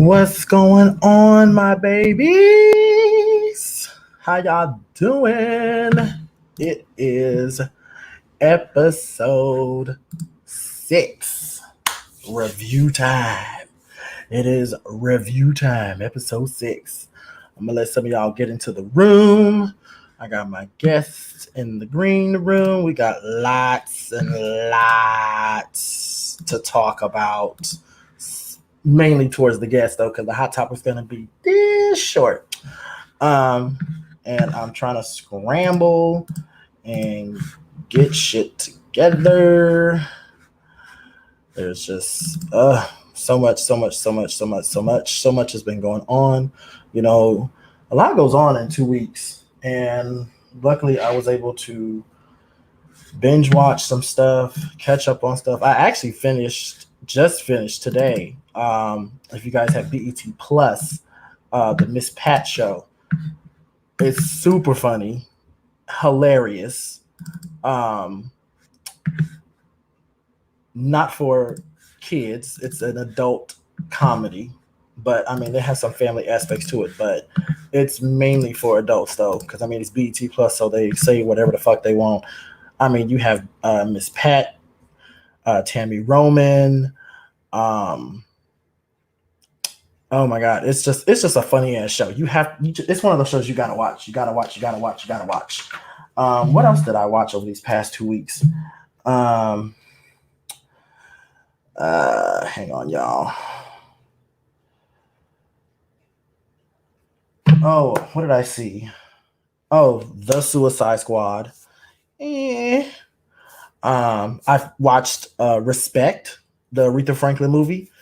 What's going on, my babies? How y'all doing? It is episode 6. Review time. It is review time, episode 6. I'm gonna let some of y'all get into the room. I got my guests in the green room. We got lots and lots to talk about. Mainly towards the guests though, because the hot topic's gonna be this short. And I'm trying to scramble and get shit together. There's just so much has been going on. You know, a lot goes on in 2 weeks, and luckily I was able to binge watch some stuff, catch up on stuff. I actually just finished today. If you guys have BET Plus, the Miss Pat show. It's super funny, hilarious. Not for kids. It's an adult comedy, but I mean, it has some family aspects to it. But it's mainly for adults, though, because I mean, it's BET Plus, so they say whatever the fuck they want. I mean, you have Miss Pat, Tammy Roman. Oh my god, it's just a funny ass show. It's one of those shows you gotta watch. You gotta watch. What else did I watch over these past 2 weeks? Hang on, y'all. Oh, what did I see? Oh, The Suicide Squad. I've watched Respect, the Aretha Franklin movie.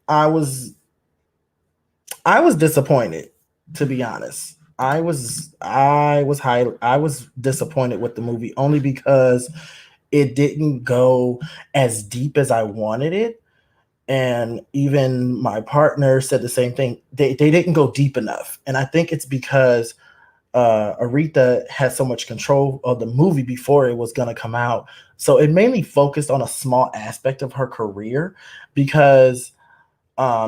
I was disappointed, to be honest. I was disappointed with the movie only because it didn't go as deep as I wanted it. And even my partner said the same thing. They didn't go deep enough. And I think it's because Aretha had so much control of the movie before it was going to come out. So it mainly focused on a small aspect of her career because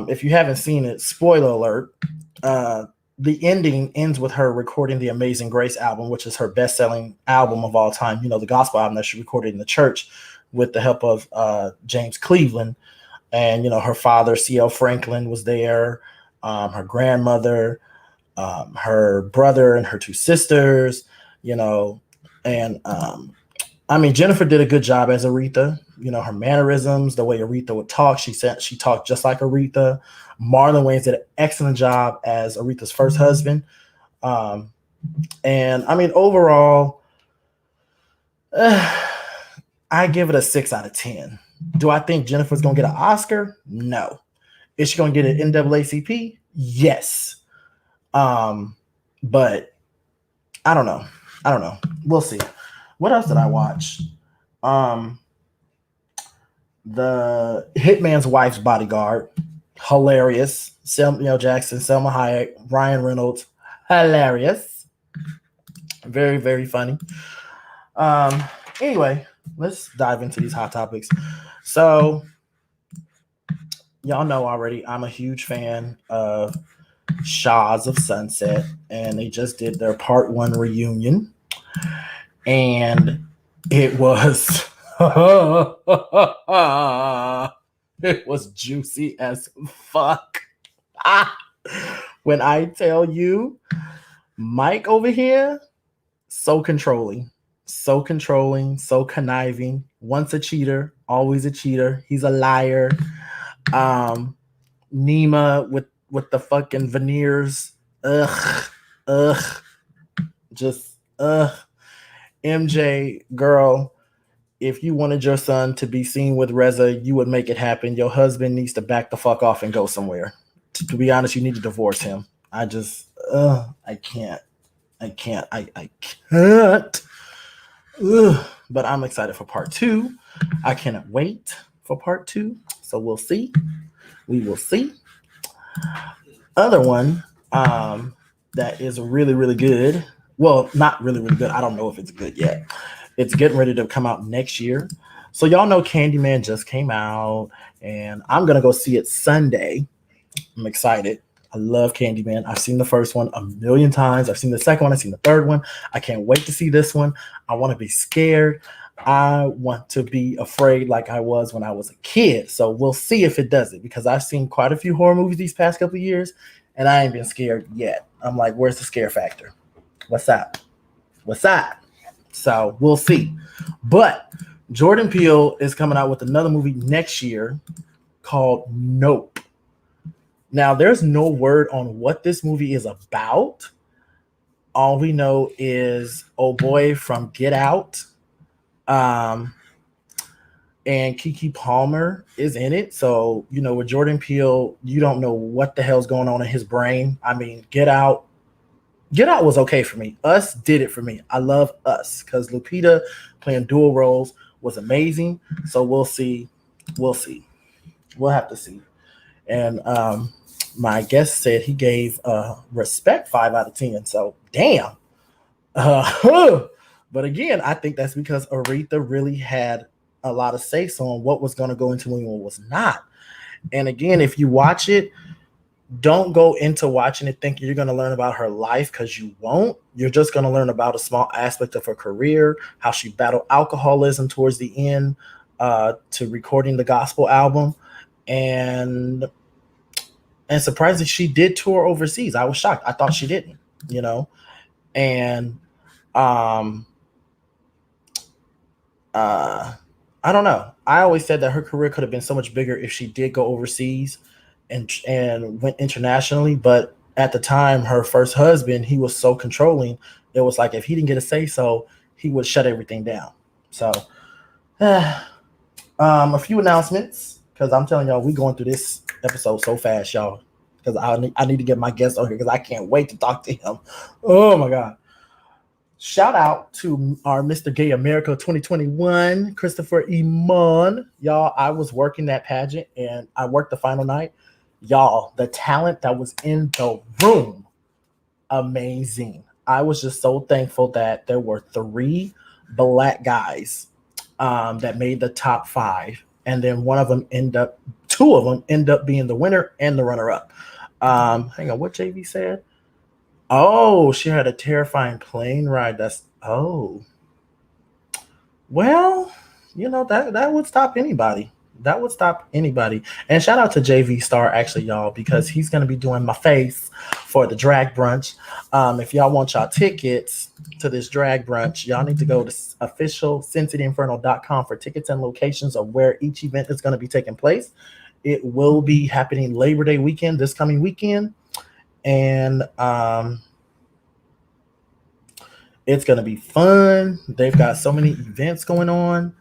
if you haven't seen it, spoiler alert, the ending ends with her recording the Amazing Grace album, which is her best-selling album of all time. You know, the gospel album that she recorded in the church with the help of James Cleveland. And, you know, her father, C.L. Franklin, was there, her grandmother, her brother and her 2 sisters, you know, and I mean, Jennifer did a good job as Aretha. You know, her mannerisms, the way Aretha would talk, she talked just like Aretha. Marlon Wayans did an excellent job as Aretha's first husband. And I mean, overall, I give it a 6 out of 10. Do I think Jennifer's going to get an Oscar? No. Is she going to get an NAACP? Yes. But I don't know. We'll see. What else did I watch? The Hitman's Wife's Bodyguard, hilarious. Samuel Jackson, Selma Hayek, Ryan Reynolds, hilarious. Very, very funny. Anyway, let's dive into these hot topics. So, y'all know already, I'm a huge fan of Shaws of Sunset, and they just did their part 1 reunion, and it was it was juicy as fuck. When I tell you, Mike over here, so controlling, so conniving, once a cheater, always a cheater. He's a liar. Nima with the fucking veneers. MJ, girl, if you wanted your son to be seen with Reza, you would make it happen. Your husband needs to back the fuck off and go somewhere. To be honest, you need to divorce him. I can't. But I'm excited for part 2. I cannot wait for part 2. So we'll see. We will see. Other one that is really, really good. Well, not really, really good. I don't know if it's good yet. It's getting ready to come out next year. So y'all know Candyman just came out, and I'm gonna go see it Sunday. I'm excited. I love Candyman. I've seen the first one a million times. I've seen the second one. I've seen the third one. I can't wait to see this one. I want to be scared. I want to be afraid like I was when I was a kid. So we'll see if it does it, because I've seen quite a few horror movies these past couple of years, and I ain't been scared yet. I'm like, where's the scare factor? What's that? What's that? So we'll see. But Jordan Peele is coming out with another movie next year called Nope. Now, there's no word on what this movie is about. All we know is old boy from Get Out, um, and Kiki Palmer is in it. So, with Jordan Peele, you don't know what the hell's going on in his brain. I mean, Get Out was okay for me. Us did it for me. I love Us because Lupita playing dual roles was amazing. So we'll see. We'll see. We'll have to see. And my guest said he gave Respect 5 out of 10. So damn. But again, I think that's because Aretha really had a lot of say so on what was going to go into movie and what was not. And again, if you watch it, don't go into watching it thinking you're going to learn about her life, because you won't. You're just going to learn about a small aspect of her career, how she battled alcoholism towards the end, to recording the gospel album, and surprisingly, she did tour overseas. I was shocked. I thought she didn't, and um, I don't know. I always said that her career could have been so much bigger if she did go overseas and went internationally. But at the time, her first husband, he was so controlling. It was like if he didn't get a say so, he would shut everything down. So, a few announcements, because I'm telling y'all, we going through this episode so fast, y'all. Because I need to get my guest on here because I can't wait to talk to him. Oh my God. Shout out to our Mr. Gay America 2021, Christopher Iman. Y'all, I was working that pageant and I worked the final night. Y'all, the talent that was in the room, amazing. I was just so thankful that there were 3 black guys that made the top 5. And then 2 of them end up being the winner and the runner up. Hang on, what JV said? Oh, she had a terrifying plane ride. Well, that would stop anybody. That would stop anybody. And shout out to JV Star, actually, y'all, because he's going to be doing my face for the drag brunch. If y'all want y'all tickets to this drag brunch, y'all need to go to official sincityinferno.com for tickets and locations of where each event is going to be taking place. It will be happening Labor Day weekend, this coming weekend. And it's going to be fun. They've got so many events going on.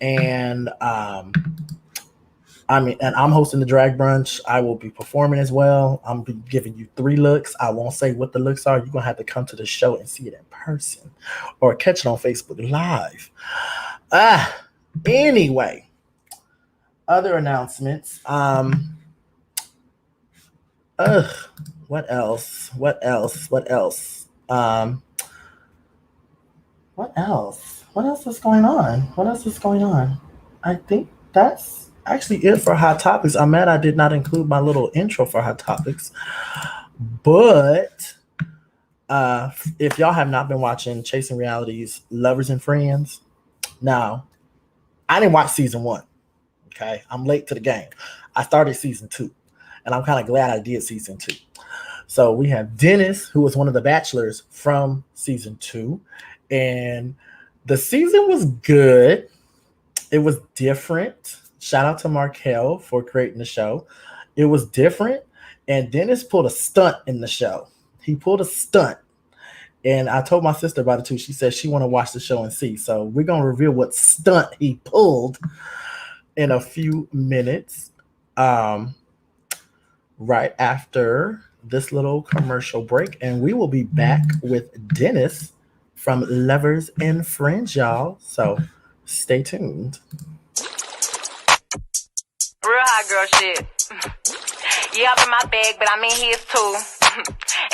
And and I'm hosting the drag brunch. I will be performing as well. I'm giving you 3 looks. I won't say what the looks are. You're going to have to come to the show and see it in person or catch it on Facebook Live. Anyway, other announcements. What else? What else is going on? I think that's actually it for Hot Topics. I'm mad I did not include my little intro for Hot Topics. But if y'all have not been watching Chasing Reality's Lovers and Friends, now, I didn't watch season 1. Okay, I'm late to the game. I started season 2, and I'm kind of glad I did season 2. So we have Dennis, who was one of the bachelors from season 2, and the season was good. It was different. Shout out to Markel for creating the show. It was different, and Dennis pulled a stunt in the show. He pulled a stunt, and I told my sister about it too. She said she want to watch the show and see. So we're gonna reveal what stunt he pulled in a few minutes, right after this little commercial break, and we will be back with Dennis from Lovers and Friends, y'all. So stay tuned. Real hot girl shit. Yeah, I'm in my bag, but I'm in his too.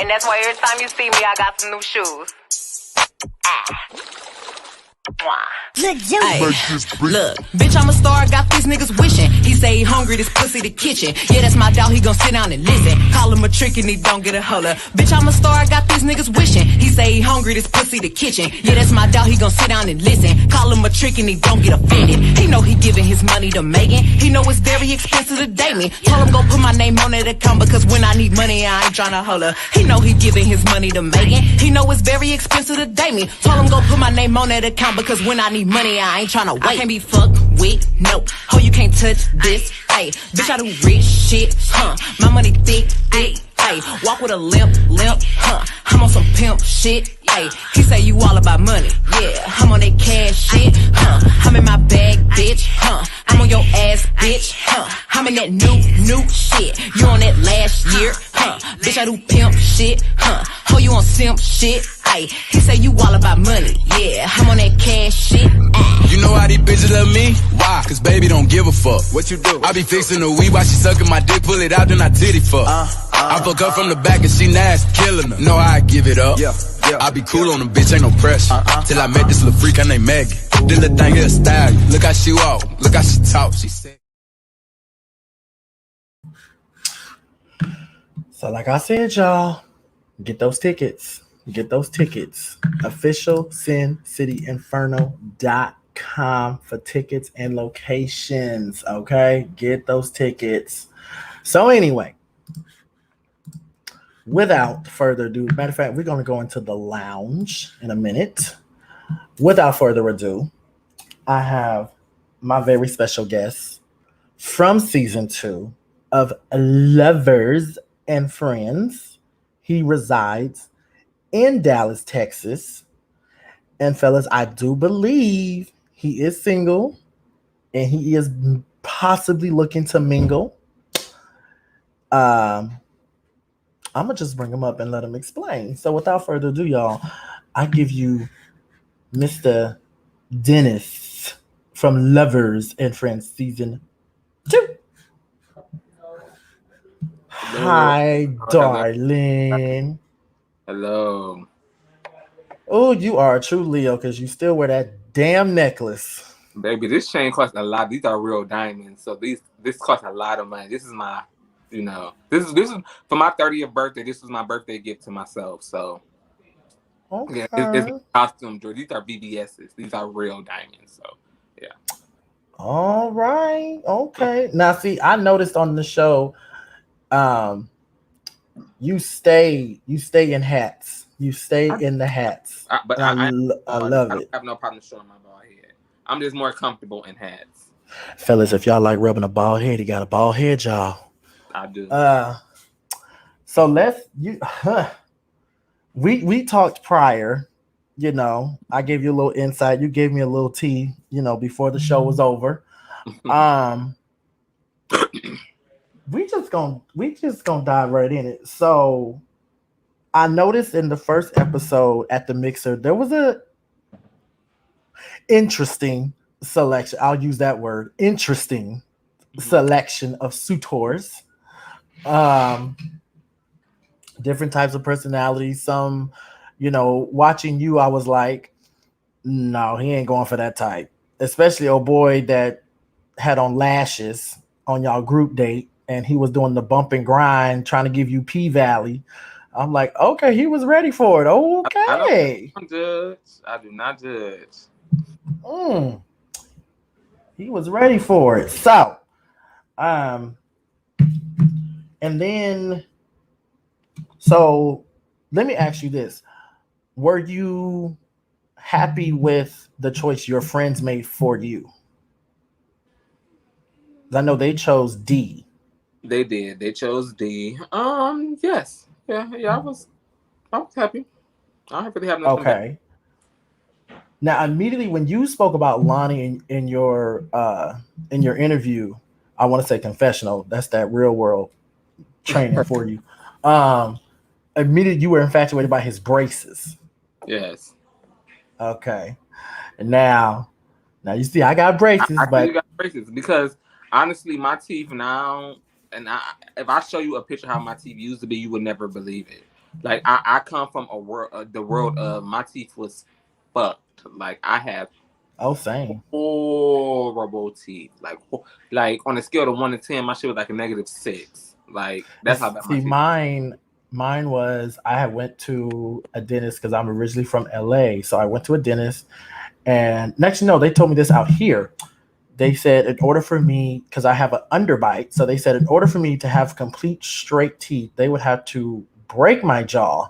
And that's why every time you see me, I got some new shoes. Ay, look, bitch, I'm a star, got these niggas wishing. He say he hungry, this pussy the kitchen. Yeah, that's my dog, he gon' sit down and listen. Call him a trick and he don't get a holler. Bitch, I'm a star, got these niggas wishing. He say he hungry, this pussy the kitchen. Yeah, that's my dog, he gon' sit down and listen. Call him a trick and he don't get offended. He know he giving his money to Megan. He know it's very expensive to date me. Told him go put my name on that account because when I need money, I ain't tryna holler. He know he giving his money to Megan. He know it's very expensive to date me. Told him go put my name on that account because when I need money, I ain't tryna wait. I can't be fucked with, no. Ho, you can't touch this, ayy. Bitch, I do rich shit, huh? My money thick, thick, ayy. Walk with a limp, huh? I'm on some pimp shit, ayy. He say you all about money, yeah. I'm on that cash shit, huh? I'm in my bag, bitch, huh? I'm on your ass, bitch, huh? I'm in that new shit. You on that last year, huh? Bitch, I do pimp shit, huh? Ho, you on simp shit, ayy. He say you all about money, yeah. I'm on that cash shit, ayy. You know how these bitches love me? Why? Cause baby don't give a fuck. What you do? I be fixing the weed while she sucking my dick, pull it out, then I titty fuck. I fuck her from the back and she nasty, killing her. Know how I give it up. I be cool on the bitch, ain't no pressure. Till I met this little freak, her name Maggie. This little thing here style. Look how she walk, look how she talk. She said. So like I said, y'all, get those tickets. Get those tickets. OfficialSinCityInferno.com for tickets and locations. Okay? Get those tickets. So anyway, without further ado, matter of fact, we're going to go into the lounge in a minute. Without further ado, I have my very special guest from season 2 of Lovers and Friends. He resides in Dallas, Texas. And fellas, I do believe he is single and he is possibly looking to mingle. I'm gonna just bring him up and let him explain. So without further ado, y'all, I give you Mr. Dennis from Lovers and Friends season 2. Hi, darling. Hello. Oh, you are a true Leo because you still wear that damn necklace. Baby, this chain costs a lot. These are real diamonds. So this costs a lot of money. This is my, this is for my 30th birthday. This was my birthday gift to myself. So Okay. yeah, it's costume jewelry. These are BBSs. These are real diamonds. So yeah. All right. Okay. Now see, I noticed on the show, you stay in hats. You stay in the hats. I love it. I have no problem showing my bald head. I'm just more comfortable in hats. Fellas, if y'all like rubbing a bald head, he got a bald head, y'all. I do. So we talked prior, I gave you a little insight, you gave me a little tea, before the show was over. we just gonna dive right in it. So I noticed in the first episode at the mixer, there was a interesting selection. I'll use that word, interesting selection of suitors. Different types of personalities. Some, watching you, I was like, no, he ain't going for that type. Especially a boy that had on lashes on y'all group date and he was doing the bump and grind trying to give you P Valley. I'm like, okay, he was ready for it. Okay. I do not judge. He was ready for it. So, and then, so let me ask you this. Were you happy with the choice your friends made for you? I know they chose D. They did. They chose D. Yes. Yeah, I was happy. I don't really have nothing. Okay. Now, immediately when you spoke about Lonnie in your interview, I want to say confessional. That's that real world training for you. Immediately you were infatuated by his braces. Yes. Okay. And now you see, I got braces, but you got braces because honestly, my teeth now, and if I show you a picture of how my teeth used to be, you would never believe it. I come from the world of my teeth was fucked. Like I have Oh, same. Horrible teeth. Like on a scale of 1 to 10, my shit was like a -6. Like that's how bad my See, teeth. mine was I had went to a dentist because I'm originally from LA. So I went to a dentist, and next you know, they told me this out here. They said in order for me, because I have an underbite, so they said in order for me to have complete straight teeth, they would have to break my jaw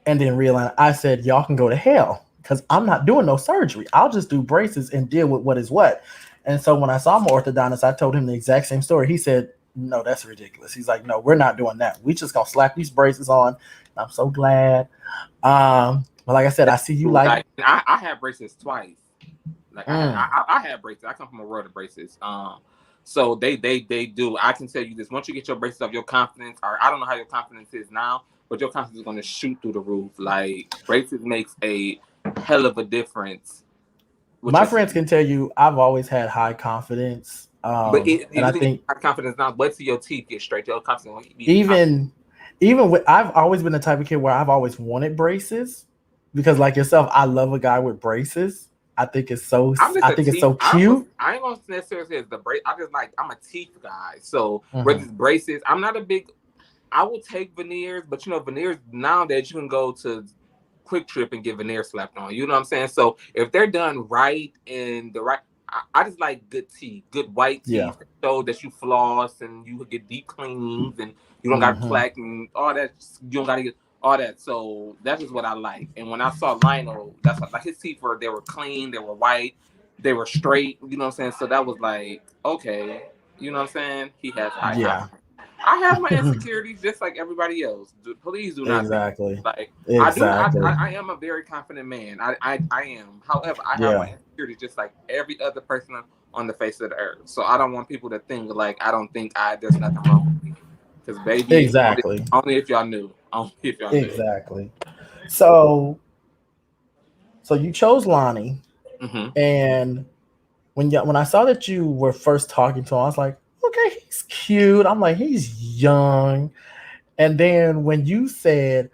and then realize. I said, y'all can go to hell because I'm not doing no surgery. I'll just do braces and deal with what is what. And so when I saw my orthodontist, I told him the exact same story. He said, no, that's ridiculous. He's like, no, we're not doing that. We just gonna slap these braces on. I'm so glad. But like I said, I see you like. Like I had braces twice. Like Mm, I had braces. I come from a world of braces. So they do. I can tell you this: once you get your braces off, your confidence, or I don't know how your confidence is now, but your confidence is going to shoot through the roof. Like braces makes a hell of a difference with my your friends teeth. can tell you I've always had high confidence. But And I even if you think have confidence now, wait till your teeth get straight. Your confidence will be even higher. even even with I've always been the type of kid where I've always wanted braces because like yourself, I love a guy with braces. I'm just I a think it's teeth. so cute. I ain't gonna necessarily say it's the brace. I just like I'm a teeth guy. So whether Mhm. it's braces, I'm not a big. I will take veneers, but you know veneers nowadays you can go to Quick Trip and get veneers slapped on. You know what I'm saying? So if they're done right and the right, I just like good teeth, good white Yeah. teeth, so that you floss and you get deep cleanings and you don't got Mhm. plaque and all that. You don't got to get all that. So that's just what I like. And when I saw Lionel, that's like his teeth were clean, they were white, they were straight. You know what I'm saying? So that was like okay. You know what I'm saying? He has Yeah. I have my insecurities just like everybody else. Please do not think Exactly. like I do. Exactly. I am a very confident man. I am. However, I have my Yeah. insecurities just like every other person on the face of the earth. So I don't want people to think like I don't think I there's nothing wrong with me. Because baby, Exactly. only if y'all knew. Only if y'all knew. Exactly. So so you chose Lonnie, Hmm. and when I saw that you were first talking to him, I was like, okay, he's cute. I'm like, he's young. And then when you said,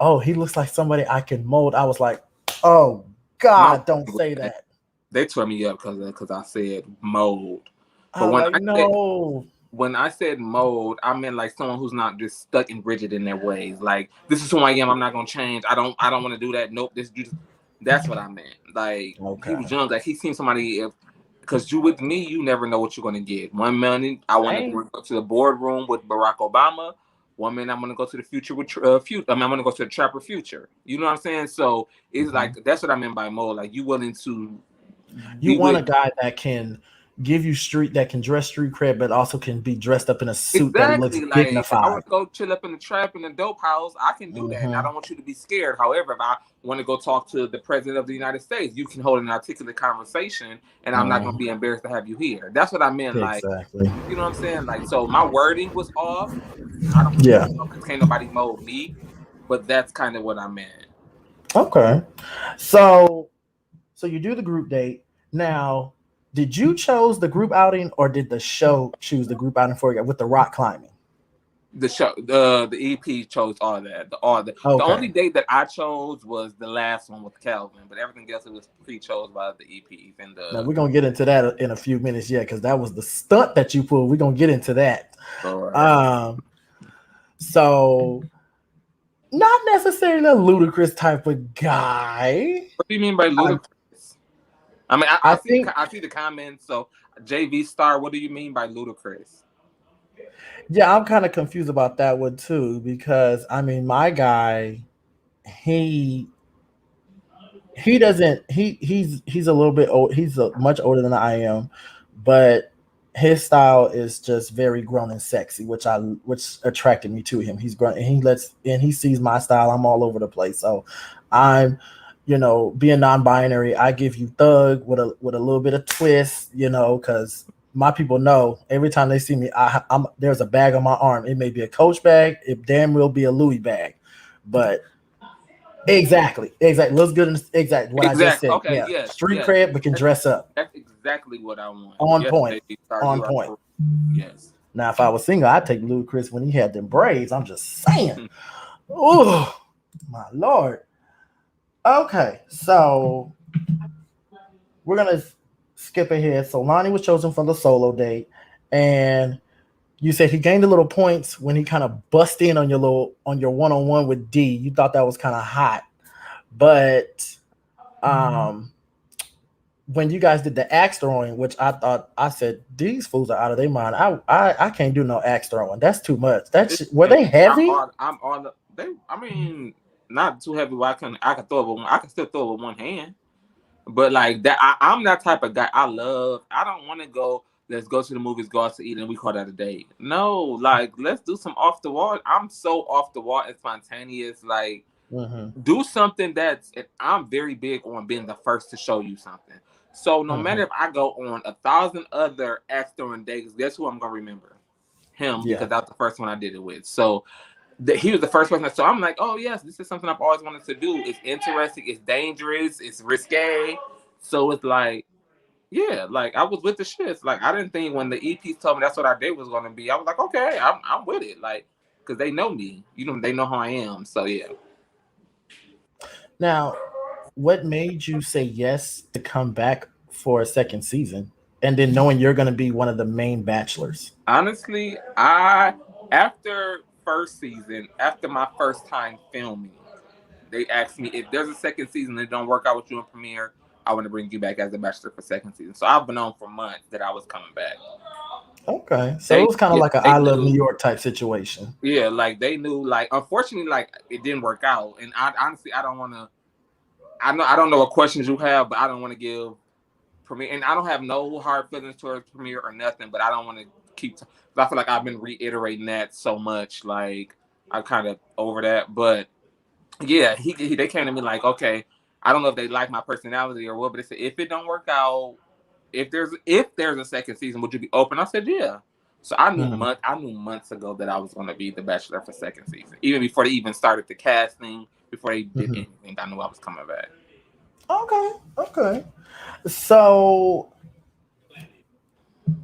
oh, he looks like somebody I can mold, I was like, oh My God, don't say that. they tore me up because I said mold. I But was like, no. when I said mold, I meant like someone who's not just stuck and rigid in their ways. Like this is who I am. I'm not gonna change. I don't want to do that. Nope. That's what I meant. Like he was Okay. young. Like he seen somebody. If because you with me, you never know what you're gonna get. One minute I want to Same. go to the boardroom with Barack Obama. One minute I'm gonna go to the future with future. I mean, I'm gonna go to the trapper future. You know what I'm saying? So it's Mhm. like that's what I meant by mold. Like you willing to You be want with a guy that can give you that can dress street cred, but also can be dressed up in a suit that looks exactly. Like if I dignified. want to go chill up in the trap in the dope house, I can do that, and I Hmm. don't want you to be scared. However, if I want to go talk to the president of the United States, you can hold an articulate conversation, and I'm not going to Hmm. be embarrassed to have you here. That's what I meant. Like, Exactly. you know what I'm saying? Like, so my wording was off. I don't Yeah. know because can't nobody mold me, but that's kind of what I meant. Okay. So so you do the group date. Now, did you chose the group outing or did the show choose the group outing for you with the rock climbing? The show, the EP chose all that. The only Okay. date that I chose was the last one with Calvin, but everything else it was pre-chose by the EPs and Now the. we're gonna get into that in a few minutes, yeah, because that was the stunt that you pulled. We're gonna get into that. All right. Um, so not necessarily a ludicrous type of guy. What do you mean by I, ludicrous? I mean, I think, I see the comments. So JV Star, what do you mean by ludicrous? yeah, I'm kind of confused about that one too because I mean, my guy, he he doesn't he's a little bit old. He's much older than I am, but his style is just very grown and sexy, which attracted me to him. He's grown and he sees my style. I'm all over the place, so I'm being non-binary. I give you thug with a little bit of twist, because my people know every time they see me, I'm there's a bag on my arm. It may be a Coach bag, it damn will be a Louis bag, but exactly, exactly. Looks good. Exactly what I just Exactly. said. Okay. Yeah, Yes. street Yes. cred, but can That's, dress up. that's exactly what I want. On Yes, point. JV Star, On you are point. correct. Yes. Now, if I was single, I'd take Ludacris when he had them braids. I'm just saying. Oh, my lord. Okay, so we're gonna skip ahead. So Lonnie was chosen for the solo date, and you said he gained a little points when he kind of bust in on your one on one with D. You thought that was kind of hot, but um, when you guys did the axe throwing, which I said these fools are out of their mind. I can't do no axe throwing. That's too much. Were And they heavy? I'm all they. I mean, not too heavy. Where I can throw it with one. I can still throw it with one hand. But like that, I'm that type of guy. I love. I don't want to go. Let's go to the movies, go out to eat, and we call that a date. No, like let's do some off the wall. I'm so off the wall and spontaneous. Like Mm-hmm. do something that's. And I'm very big on being the first to show you something. So no Mm-hmm. matter if I go on 1,000 other actor and dates, guess who I'm gonna remember? Him, Yeah. because that's the first one I did it with. So he was the first person. So I'm like, oh yes, this is something I've always wanted to do. It's interesting. It's dangerous. It's risque. So it's like, yeah, like I was with the shits. Like I didn't think when the EPs told me that's what our date was going to be. I was like, okay, I'm with it. Like, because they know me. You know, they know how I am. So yeah. Now, what made you say yes to come back for a second season, and then knowing you're going to be one of the main bachelors? Honestly, I after first season, after my first time filming, they asked me if there's a second season that don't work out with you in premiere, I want to bring you back as a bachelor for second season. So I've been on for months that I was coming back. Okay, so it They was kind of yeah, like an they I Love New knew. York type situation. Yeah, like they knew. Like unfortunately, like it didn't work out. And I honestly, I don't want to. I don't know what questions you have, but I don't want to give premiere. And I don't have no hard feelings towards premiere or nothing. But I don't want to keep. I feel like I've been reiterating that so much. Like I'm kind of over that. But yeah, they came to me like, okay, I don't know if they like my personality or what, but they said if it don't work out, if there's a second season, would you be open? I said yeah. So Mhm. I knew months ago that I was going to be the Bachelor for second season, even before they even started the casting, before they did Mhm. anything. I knew I was coming back. Okay, okay. So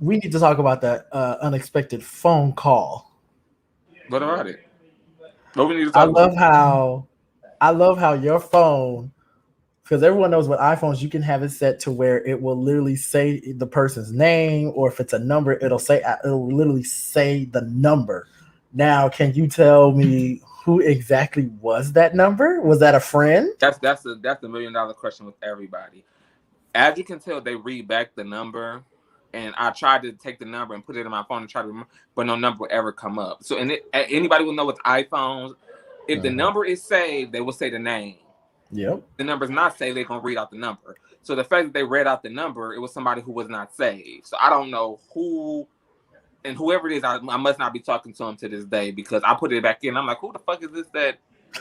we need to talk about that unexpected phone call. What about it? What we need to I talk about? love how I love how your phone, because everyone knows with iPhones you can have it set to where it will literally say the person's name, or if it's a number, it'll literally say the number. Now, can you tell me who exactly was that number? Was that a friend? That's the $1 million question with everybody. As you can tell, they read back the number, and I tried to take the number and put it in my phone and try to remember, but no number will ever come up. So, anybody will know with iPhones, if the Mhm. number is saved, they will say the name. Yep. The number's not saved, they're gonna read out the number. So the fact that they read out the number, it was somebody who was not saved. So I don't know who, and whoever it is, I must not be talking to him to this day because I put it back in. I'm like, who the fuck is this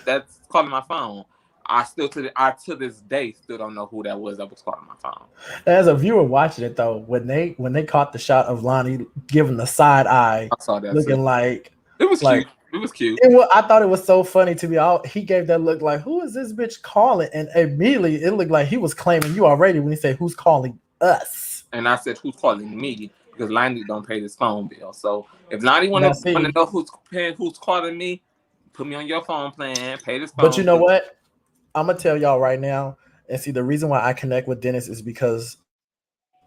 that's calling my phone? I to this day still don't know who that was calling my phone. As a viewer watching it though, when they caught the shot of Lonnie giving the side eye, I saw that too. looking It was like cute. It was cute. I thought it was so funny to me. He gave that look like, who is this bitch calling? And immediately it looked like he was claiming you already when he said, who's calling us? And I said, who's calling me? Because Lonnie don't pay this phone bill. So if Lonnie Now wanna see, know who's calling me, put me on your phone plan, pay this but you phone know bill. what? I'm gonna tell y'all right now. And see, the reason why I connect with Dennis is because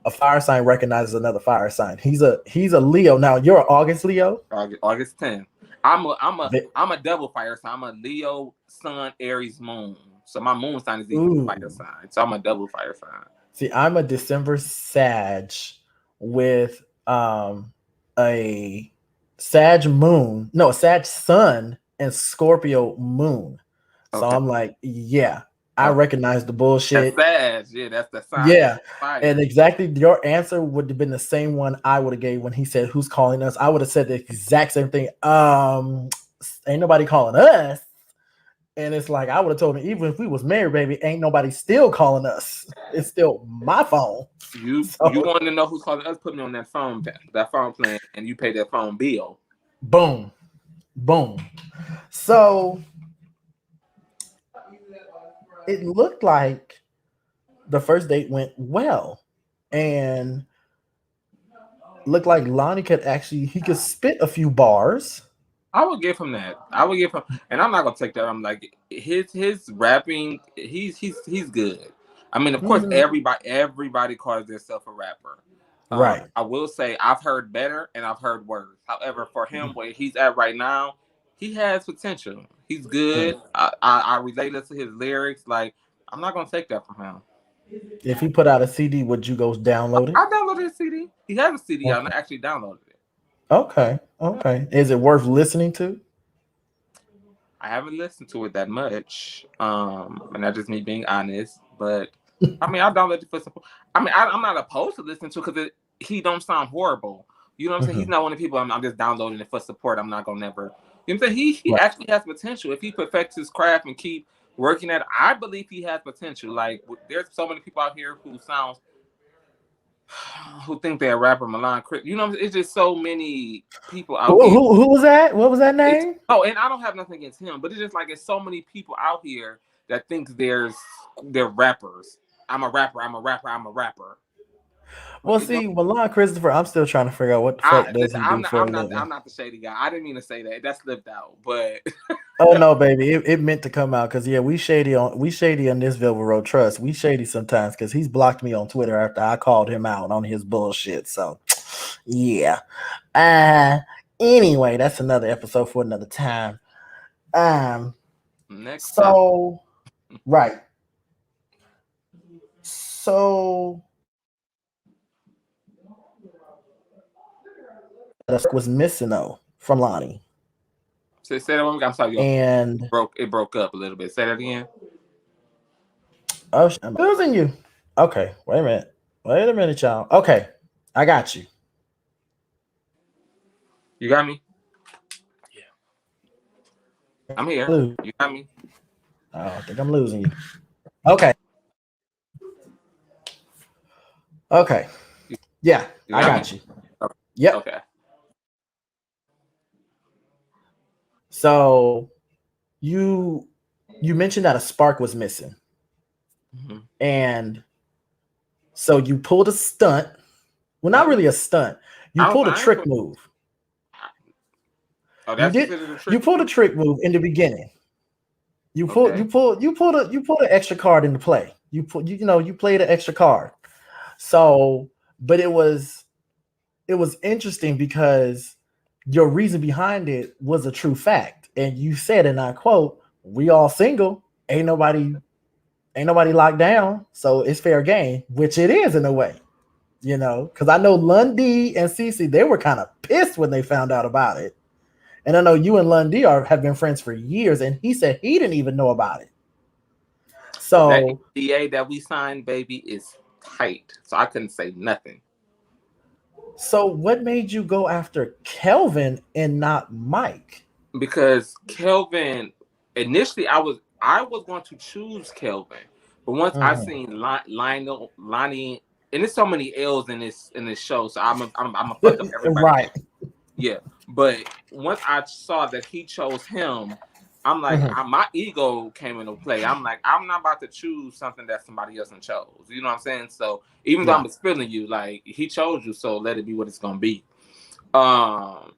a fire sign recognizes another fire sign. He's a Leo. Now you're an August Leo. August 10th. I'm a I'm a The, I'm a double fire sign. I'm a Leo Sun Aries Moon. So my moon sign is even a fire ooh. sign. So I'm a double fire sign. See, I'm a December Sag with a Sag moon, no, a Sag sun and Scorpio moon. So Okay. I'm like, yeah, I Okay. recognize the That's bullshit. Sag. Yeah, that's the sign. Yeah. And Fire. exactly your answer would have been the same one I would have gave when he said who's calling us. I would have said the exact same thing. Ain't nobody calling us. And it's like I would have told him, even if we was married, baby, ain't nobody still calling us. It's still my phone. You So want to know who's calling us? Put me on that phone plan, and you pay that phone bill. boom, boom. So it looked like the first date went well. And looked like Lonnie could actually he could spit a few bars. I would give him that. I would give him, and I'm not gonna take that. I'm like his rapping. He's good. I mean, of course, Mhm. everybody calls themselves a rapper. Right. I will say I've heard better and I've heard worse. However, for him, where he's at right now, he has potential. He's good. Mm. I related to his lyrics. Like, I'm not gonna take that from him. If he put out a CD, would you go download it? I downloaded his CD. He has a CD out, and Okay. I actually downloaded it. Okay. Okay. Is it worth listening to? I haven't listened to it that much, and that's just me being honest. But I mean, I downloaded it for support. I mean, I'm not opposed to listening to it because he don't sound horrible. You know what I'm saying? He's Mhm. not one of the people. I'm just downloading it for support. I'm not gonna never. You know what I'm saying? He Right. actually has potential if he perfects his craft and keep working at it. I believe he has potential. Like there's so many people out here who sounds who think they're a rapper, Milan Chris. You know, it's just so many people out here. Who was that? What was that It's name? oh, and I don't have nothing against him, but it's just like it's so many people out here that thinks they're rappers. I'm a rapper. I'm a rapper. I'm a rapper. Well, It don't- see, Milan Christopher, I'm still trying to figure out what the fuck does listen, he do for a I'm living. not the shady guy. I didn't mean to say that. That slipped out, but Oh no, baby, it meant to come out because yeah, we shady on this Velvet Road Trust. We shady sometimes because he's blocked me on Twitter after I called him out on his bullshit. So yeah. Uh anyway, that's another episode for another time. Um next time. so right. So the was missing though from Lonnie. Say that one. I'm sorry, And it broke up a little bit. Say that again. oh, I'm losing you. Okay, wait a minute. Wait a minute, y'all. Okay, I got you. You got me. I'm here. Lose. You got me. Oh, I think I'm losing you. Okay. Okay. You, Yeah, you I got me. got you. Yep. Okay. So you you mentioned that a spark was missing, Mm-hmm. and so you pulled a stunt. Well, not really a stunt. You pulled a I ain't trick put, move. oh, You that's did. considered a You trick pulled a move. trick move in the beginning. You pulled. You Okay. pulled. You pulled an extra card into play. You played an extra card. So, but it was interesting because your reason behind it was a true fact. And you said, and I quote, we all single, ain't nobody locked down, so it's fair game, which it is in a way, because I know Lundy and Cece, they were kind of pissed when they found out about it. And I know you and Lundy have been friends for years, and he said he didn't even know about it. That So NDA that we signed, baby, is tight. So I couldn't say nothing. so what made you go after Kelvin and not Mike? Because Kelvin, initially I was going to choose Kelvin, but once I Mhm. seen Lionel, Lonnie, and there's so many L's in this show, so I'm gonna fuck up everybody's name. Right. Yeah, but once I saw that he chose him, I'm like, Mhm. my ego came into play. I'm like, I'm not about to choose something that somebody else chose. You know what I'm saying? So even though Yeah. I'm feeling you, like he chose you, so let it be what it's gonna be. Um,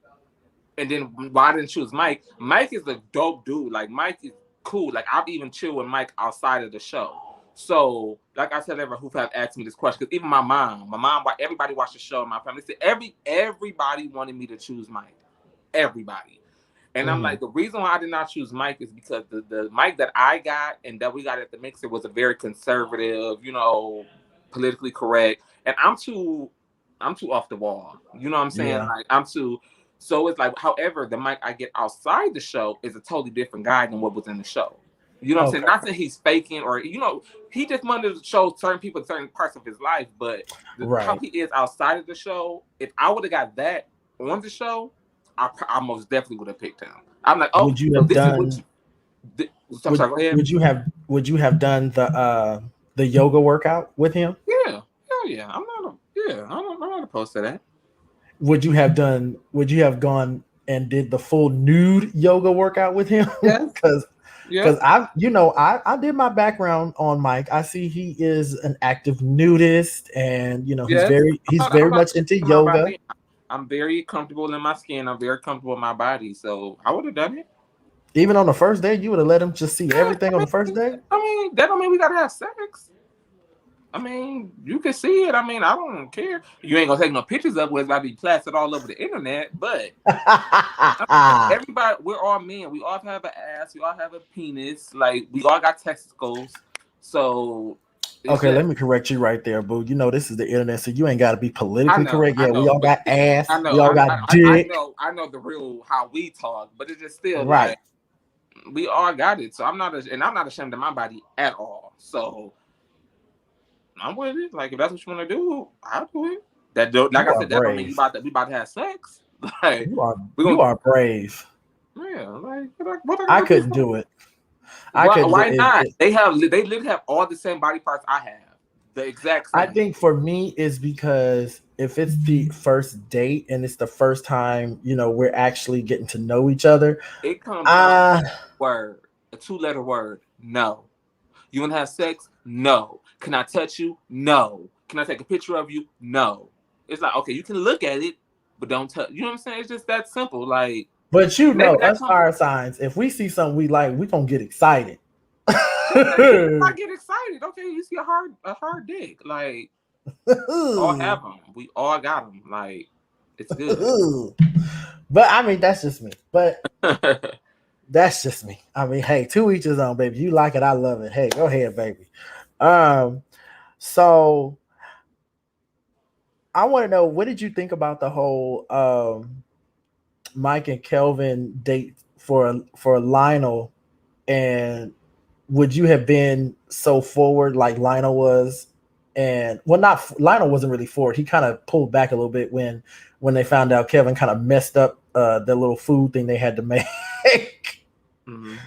and then why I didn't choose Mike? Mike is a dope dude. Like Mike is cool. Like I've even chilled with Mike outside of the show. So, like I said, everyone who have asked me this question, because even my mom, everybody watched the show in my family. Said everybody wanted me to choose Mike. Everybody. And I'm Mhm. like, the reason why I did not choose Mike is because the Mike that I got and that we got at the mixer was a very conservative, politically correct. And I'm too off the wall. You know what I'm saying? Yeah. Like I'm too so it's like, however, the Mike I get outside the show is a totally different guy than what was in the show. You know what I'm saying? Okay. Not that he's faking or he just wanted to show certain people certain parts of his life, but how Right. he is outside of the show, if I would have got that on the show, I most definitely would have picked him. I'm like, oh, Would you so have this is what done I'm would sorry, go ahead. would you have done the yoga workout with him? Yeah, hell yeah. I'm not opposed to that. Would you have gone and did the full nude yoga workout with him? Yes, Because yes, I did my background on Mike. I see he is an active nudist, and he's yes. very he's I'm very not much into my yoga. body. I'm very comfortable in my skin. I'm very comfortable in my body. So I would have done it. Even on the first day, you would have let him just see Yeah, everything on the first day. that don't mean we gotta have sex. I mean, you can see it. I mean, I don't care. You ain't gonna take no pictures of it. It's about to be plastered all over the internet. But everybody, we're all men. We all have an ass. We all have a penis. Like we all got testicles. So it's Okay, just. let me correct you right there, boo. You know this is the internet, so you ain't got to be I politically know, correct. I Yeah, we know, all but got I ass, we know, all got dick, I know the real how we talk. But it's just still right? like we all got it. So I'm not ashamed of my body at all. So I'm with it. Like if that's what you want to do, I'll do it. Like You I are said, that don't mean brave. we about to have sex. Like You are we're you gonna are brave. yeah. Like what I I gotta do couldn't for? do it. I couldn't do Why it. not? They literally have all the same body parts I have, the exact I same. think for me is because if it's the first date and it's the first time, we're actually getting to know each other. It comes down to Uh word, a two-letter word. No. You want to have sex? No. Can I touch you? No. Can I take a picture of you? No. It's like, okay, you can look at it, but don't touch. You know what I'm saying? It's just that simple. Like, but maybe that us comes with fire signs, if we see something we like, we gonna get excited. I get excited. Okay, you see a hard dick. Like, all have them. We all got them. Like, it's good. But I mean, that's just me. But that's just me. I mean, hey, to each his own, baby. You like it, I love it. Hey, go ahead, baby. Um, so I want to know, what did you think about the whole Mike and Kelvin date for Lionel, and would you have been so forward like Lionel was? And well, not Lionel wasn't really forward. He kind of pulled back a little bit when they found out Kevin kind of messed up the little food thing they had to make. Mhm.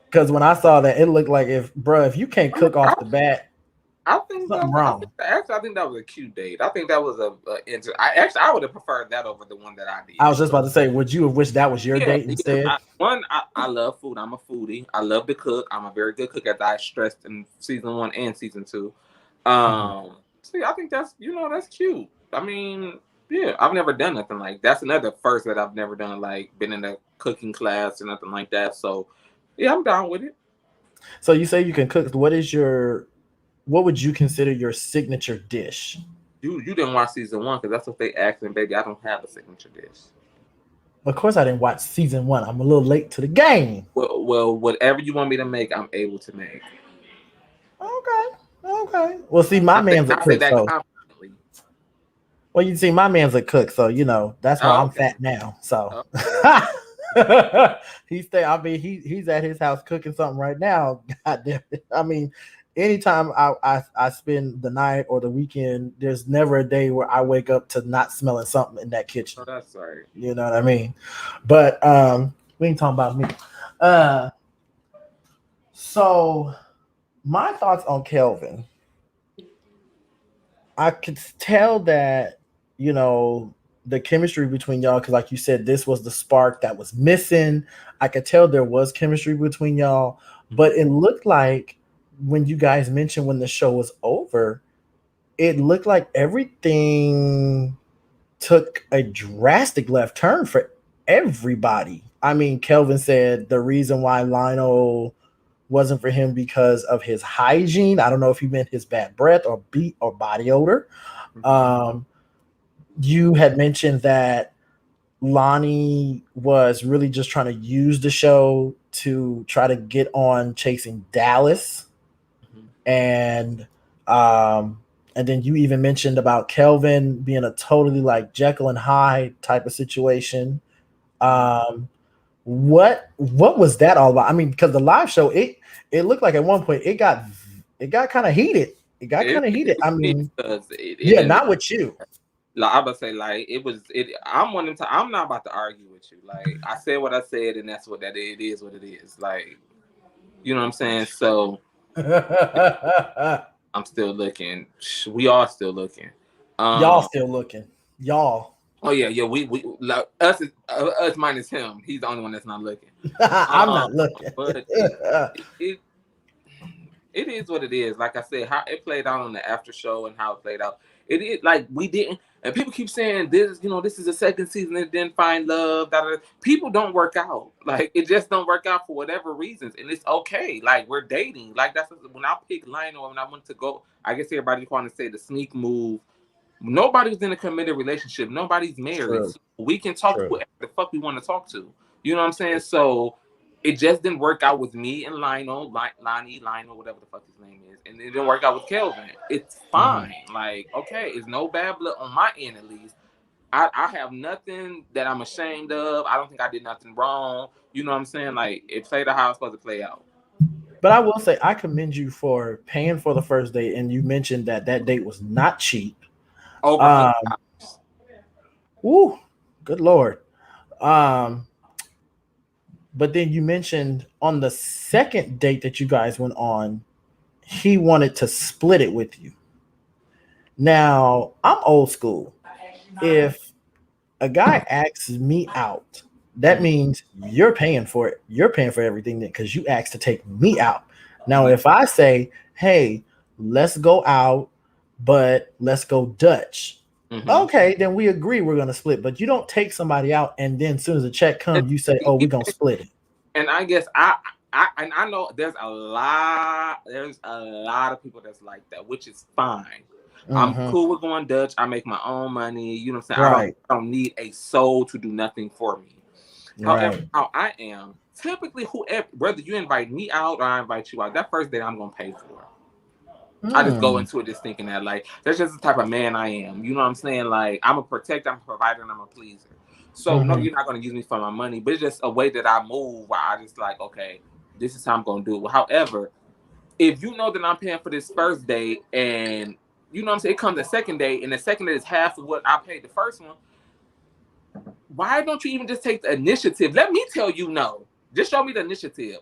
Because when I saw that, it looked like, if you can't I, cook off I the bat, something wrong. I think that was a cute date. I think that was I would have preferred that over the one that I I did. was just about to say, would you have wished that was your Yeah, date yeah. instead? I love food. I'm a foodie. I love to cook. I'm a very good cook, as I stressed in season 1 and season 2. Mhm. See, I think that's cute. I mean, yeah, I've never done nothing like that's another first that I've never done, like been in a cooking class or nothing like that. So, yeah, I'm down with it. So you say you can cook. What would you consider your signature dish? You didn't watch season 1 because that's what they asked, and baby, I don't have a signature dish. Of course, I didn't watch season one. I'm a little late to the game. Well, whatever you want me to make, I'm able to make. Okay, okay. Well, see, my man's a I say cook, that so confidently. you see, my man's a cook, so that's why Oh, I'm okay. fat now. So Okay. he stay. I mean, he's at his house cooking something right now. God damn it! I mean, anytime I spend the night or the weekend, there's never a day where I wake up to not smelling something in that kitchen. Oh, that's right. You know what I mean? But we ain't talking about me. Uh, so my thoughts on Kelvin. I could tell that, you know, the chemistry between y'all, because like you said, this was the spark that was missing. I could tell there was chemistry between y'all, but it looked like when you guys mentioned when the show was over, it looked like everything took a drastic left turn for everybody. I mean, Kelvin said the reason why Lionel wasn't for him because of his hygiene. I don't know if he meant his bad breath or beat or body odor. Mhm. Um, you had mentioned that Lonnie was really just trying to use the show to try to get on chasing Dallas, Mhm. and um, and then you even mentioned about Kelvin being a totally like Jekyll and Hyde type of situation. Mhm. Um, what was that all about? I mean, because the live show, it looked like at one point it got kind of heated. It got kind of It heated. was I me mean, because it yeah, didn't. not with you. Like I about to say, like it was. I'm not about to argue with you. Like I said what I said, and that's what that it is. What it is. Like you know what I'm saying. So I'm still looking. We are still looking. Y'all Um. still looking. Y'all. Oh yeah, yeah. We like us minus him. He's the only one that's not looking. I'm Um. not looking. But it it is what it is. Like I said, how it played out on the after show and how it played out. It is like we didn't, and people keep saying this. You know, this is the second season and didn't find love. People don't work out. Like it just don't work out for whatever reasons, and it's okay. Like we're dating. Like that's when I picked Lionel when I went to go. I guess everybody's want to say the sneak move. Nobody's in a committed relationship. Nobody's married. So we can talk to whoever the fuck we want to talk to. You know what I'm saying? So it just didn't work out with me and Lionel, Lionel, whatever the fuck his name is. And it didn't work out with Kelvin. It's fine. Like, okay, it's no bad blood on my end at least. I have nothing that I'm ashamed of. I don't think I did nothing wrong. You know what I'm saying? Like, it played out how it's supposed to play out. But I will say, I commend you for paying for the first date. And you mentioned that date was not cheap. Over Woo, good Lord. But then you mentioned on the second date that you guys went on, he wanted to split it with you. Now, I'm old school. If a guy asks me out, that means you're paying for it. You're paying for everything because you asked to take me out. Now, if I say, hey, let's go out, but let's go Dutch. Okay, then we agree we're gonna split. But you don't take somebody out and then as soon as the check comes, you say, "Oh, we're gonna split it." And I guess I know there's a lot of people that's like that, which is fine. I'm cool with going Dutch. I make my own money. You know what I'm saying? Right. I don't need a soul to do nothing for me. However, how I am typically, whether you invite me out or I invite you out, that first date I'm gonna pay for. I just go into it just thinking that like that's just the type of man I am. You know what I'm saying? Like I'm a protector, I'm a provider, and I'm a pleaser. So no, you're not gonna use me for my money, but it's just a way that I move where I just like, okay, this is how I'm gonna do it. However, if you know that I'm paying for this first date and you know what I'm saying, it comes the second date and the second date is half of what I paid the first one, why don't you even just take the initiative? Let me tell you no. Just show me the initiative.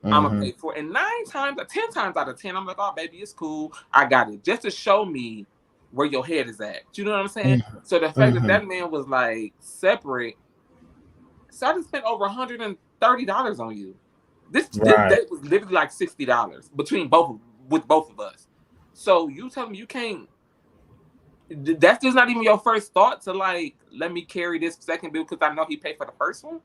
I'm gonna pay for it. And 10 times out of 10, I'm like, oh baby, it's cool. I got it. Just to show me where your head is at. You know what I'm saying? So the fact that man was like separate, so I just spent over $130 on you. This date was literally like $60 between both of us. So you tell me you can't. That's just not even your first thought to like let me carry this second bill because I know he paid for the first one.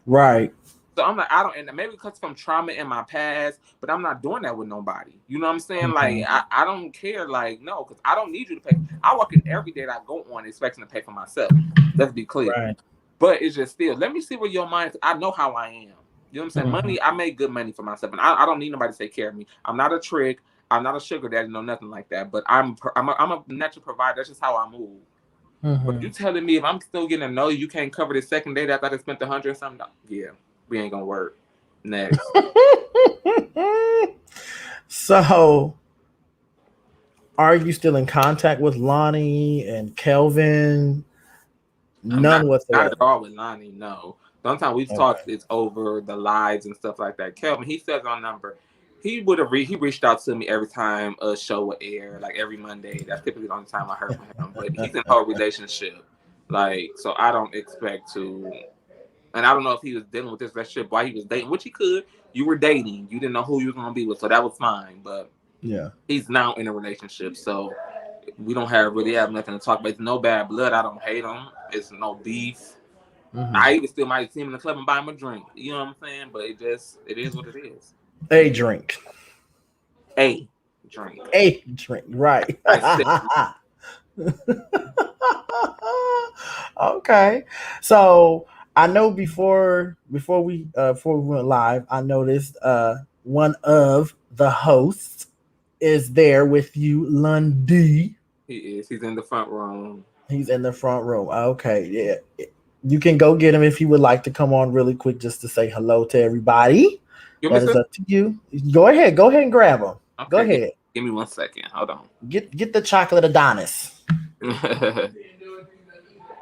Right. So I'm like, I don't, and maybe because from trauma in my past, but I'm not doing that with nobody. You know what I'm saying? Like, I don't care. Like, no, because I don't need you to pay. I walk in every day that I go on expecting to pay for myself. Let's be clear. Right. But it's just still, let me see where your mind, I know how I am. You know what I'm saying? Money, I make good money for myself, and I don't need nobody to take care of me. I'm not a trick. I'm not a sugar daddy, no, nothing like that. But I'm a natural provider. That's just how I move. But you telling me if I'm still getting to know you can't cover the second date after I spent $100 and something? Yeah. We ain't gonna work. Next. So, are you still in contact with Lonnie and Kelvin? None whatsoever. Not at all with Lonnie. No. Sometimes we've talked. It's over the lives and stuff like that. Kelvin, he says our number. He would have he reached out to me every time a show would air, like every Monday. That's typically the only time I heard from him. But he's in a whole relationship, like so. I don't expect to. And I don't know if he was dealing with this relationship while he was dating, which he could. You were dating. You didn't know who you were going to be with. So that was fine. But yeah, he's now in a relationship. So we don't really have nothing to talk about. It's no bad blood. I don't hate him. It's no beef. I even still might see him in the club and buy him a drink. You know what I'm saying? But it is what it is. A drink. A drink. A drink. Right. Okay. So I know before we went live, I noticed one of the hosts is there with you, Lundy. He is. He's in the front room. He's in the front room. Okay, yeah. You can go get him if he would like to come on really quick just to say hello to everybody. That is up to you. Go ahead and grab him. Okay, go ahead. Give me 1 second. Hold on. Get the chocolate Adonis.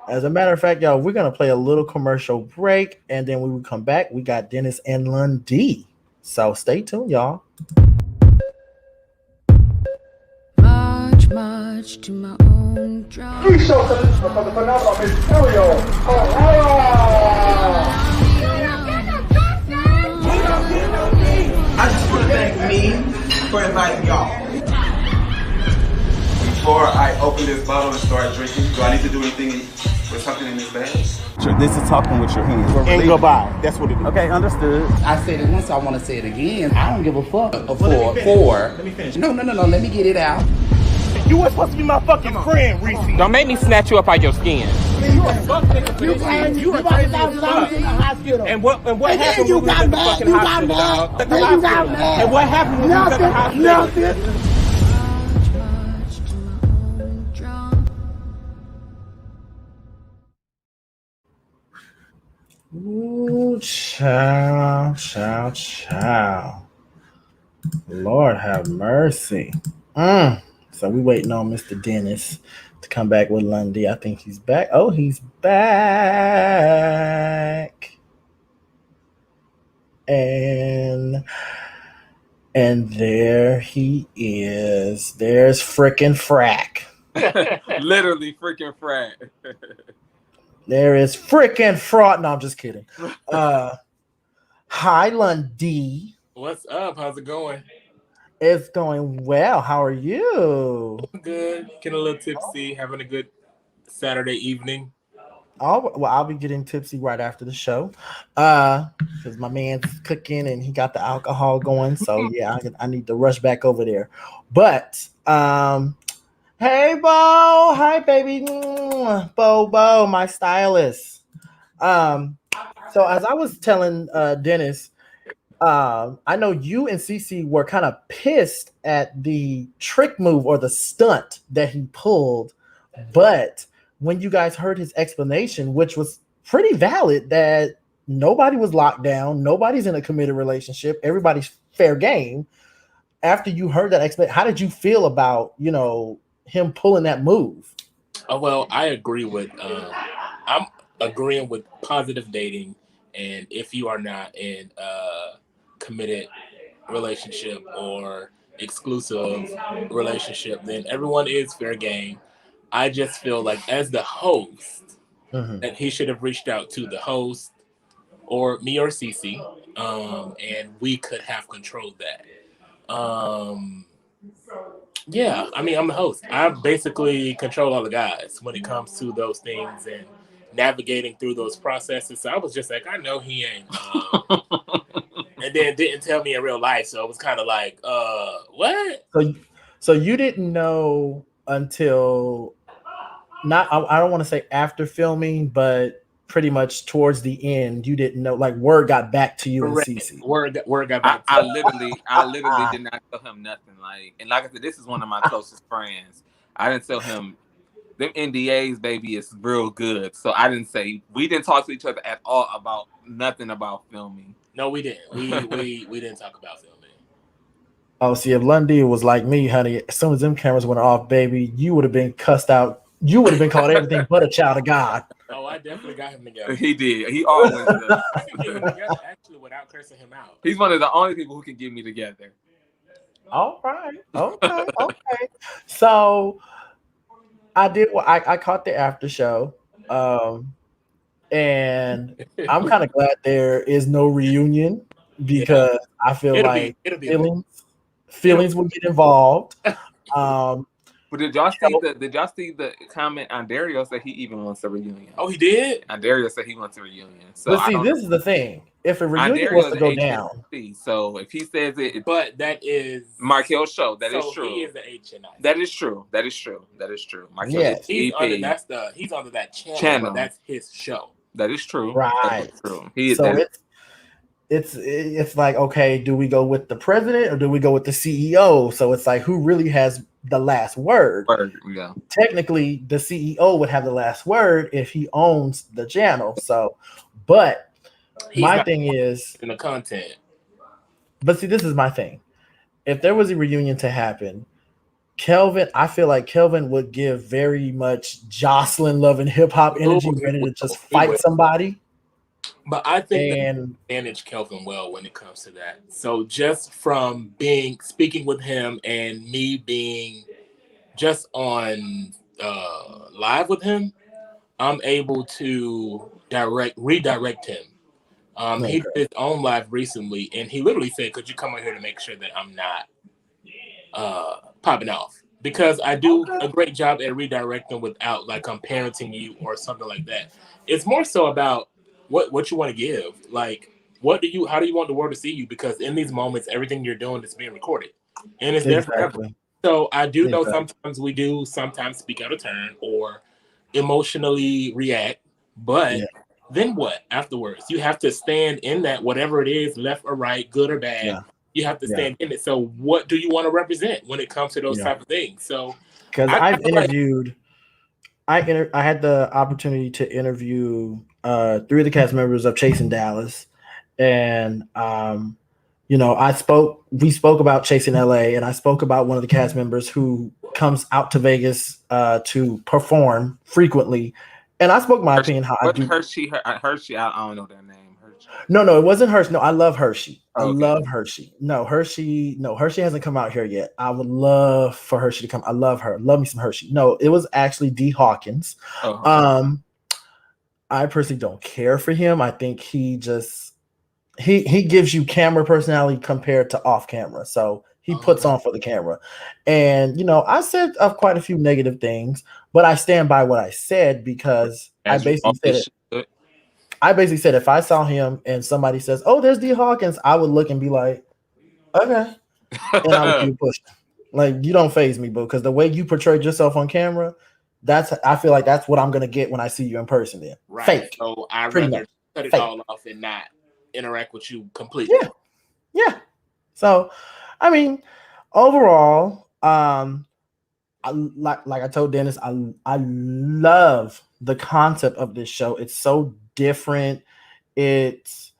As a matter of fact, y'all, we're going to play a little commercial break, and then when we come back, we got Dennis and Lundy. So stay tuned, y'all. Much to my own drum. Please show some for the phenomenal material. I just want to thank me for inviting y'all. Before I open this bottle and start drinking? Do I need to do anything with something in this bag? This is talking with your hands. And goodbye. That's what it is. Okay, understood. I said it once, I want to say it again. I don't give a fuck. Let me finish. No, let me get it out. You were supposed to be my fucking friend, Reese. Don't make me snatch you up out your skin. You were crazy as fuck. And what happened when you was at the fucking hospital, dog? At the hospital. And what happened when you was at the hospital? Much to my own drum. Ooh, child. Lord have mercy. So we waiting on Mr. Dennis to come back with Lundy. I think he's back. Oh, he's back. And there he is. There's frickin' Frack. Literally freaking frat. There is frickin' fraud. No, I'm just kidding. Hi, Lundy. What's up? How's it going? It's going well. How are you? Good. Getting a little tipsy. Having a good Saturday evening. Oh, well, I'll be getting tipsy right after the show, because my man's cooking and he got the alcohol going. So yeah, I need to rush back over there. But hey, Bo, hi, baby, Bo, my stylist. So as I was telling Dennis, I know you and Cece were kind of pissed at the trick move or the stunt that he pulled, but when you guys heard his explanation, which was pretty valid, that nobody was locked down, nobody's in a committed relationship, everybody's fair game. After you heard that explanation, how did you feel about, him pulling that move? Well, I agree with. I'm agreeing with positive dating, and if you are not in a committed relationship or exclusive relationship, then everyone is fair game. I just feel like as the host, that he should have reached out to the host or me or Cece, and we could have controlled that. Yeah, I mean, I'm the host. I basically control all the guys when it comes to those things and navigating through those processes. So I was just like, I know he ain't. And then didn't tell me in real life. So it was kind of like, what? So you didn't know until I don't want to say after filming, but pretty much towards the end, you didn't know, like word got back to you. Correct. And Cece. Word got back I literally did not tell him nothing. And like I said, this is one of my closest friends. I didn't tell him them NDAs, baby, is real good. So we didn't talk to each other at all about nothing about filming. No, we didn't. We didn't talk about filming. Oh, see, if Lundy was like me, honey, as soon as them cameras went off, baby, you would have been cussed out. You would have been called everything but a child of God. Oh, I definitely got him together. He did. He always does. I can get him together actually without cursing him out. He's one of the only people who can get me together. All right. Okay. So I caught the after show. And I'm kind of glad there is no reunion because I feel feelings will get involved. But did y'all see the comment on Dario said he even wants a reunion? Oh, he did? And Dario said he wants a reunion. So but see, this is the thing. If a reunion was to go down. So if he says it, but that is Markel's show. That is true. He is the HNI. That is true. Yes. He's under that channel. But that's his show. That is true. Right. That is true. It's like, okay, do we go with the president or do we go with the CEO? So it's like, who really has the last word? Yeah. Technically, the CEO would have the last word if he owns the channel. So, but my thing is in the content. But see, this is my thing. If there was a reunion to happen, I feel like Kelvin would give very much Jocelyn Love and hip hop energy, ready to just fight somebody. But I think they manage Kelvin well when it comes to that. So just from speaking with him and me being just on live with him, I'm able to redirect him. He did his own live recently, and he literally said, "Could you come on here to make sure that I'm not popping off?" because I do Okay. a great job at redirecting without like I'm parenting you or something like that. It's more so about what you want to give. Like, how do you want the world to see you? Because in these moments, everything you're doing is being recorded, and it's there forever. Exactly. So I do know Exactly. sometimes we do sometimes speak out of turn or emotionally react, but Yeah. then what afterwards? You have to stand in that, whatever it is, left or right, good or bad. Yeah. You have to Yeah. stand in it. So what do you want to represent when it comes to those Yeah. type of things? So Because I I've feel like interviewed, I had the opportunity to interview three of the cast members of Chasing Dallas, and we spoke about Chasing LA, and I spoke about one of the cast members who comes out to Vegas to perform frequently, and I spoke my Hershey, opinion how I what do. Hershey? I don't know their name. Hershey. No, it wasn't Hershey. No, I love Hershey. I Oh, okay. love Hershey. No, Hershey. No, Hershey hasn't come out here yet. I would love for Hershey to come. I love her. Love me some Hershey. No, it was actually D Hawkins. Oh, okay. I personally don't care for him. I think he just he gives you camera personality compared to off camera. So he puts on for the camera. And I said of quite a few negative things, but I stand by what I said because As you always should. I basically said if I saw him and somebody says, "Oh, there's D Hawkins," I would look and be like, "Okay," and I would keep pushing. Like, you don't phase me, boo, because the way you portrayed yourself on camera, I feel like that's what I'm gonna get when I see you in person. Then right. Fake, So I'd pretty rather much cut it fake. all off and not interact with you completely. Yeah. So, I mean, overall, like I told Dennis, I love the concept of this show. It's so different. It's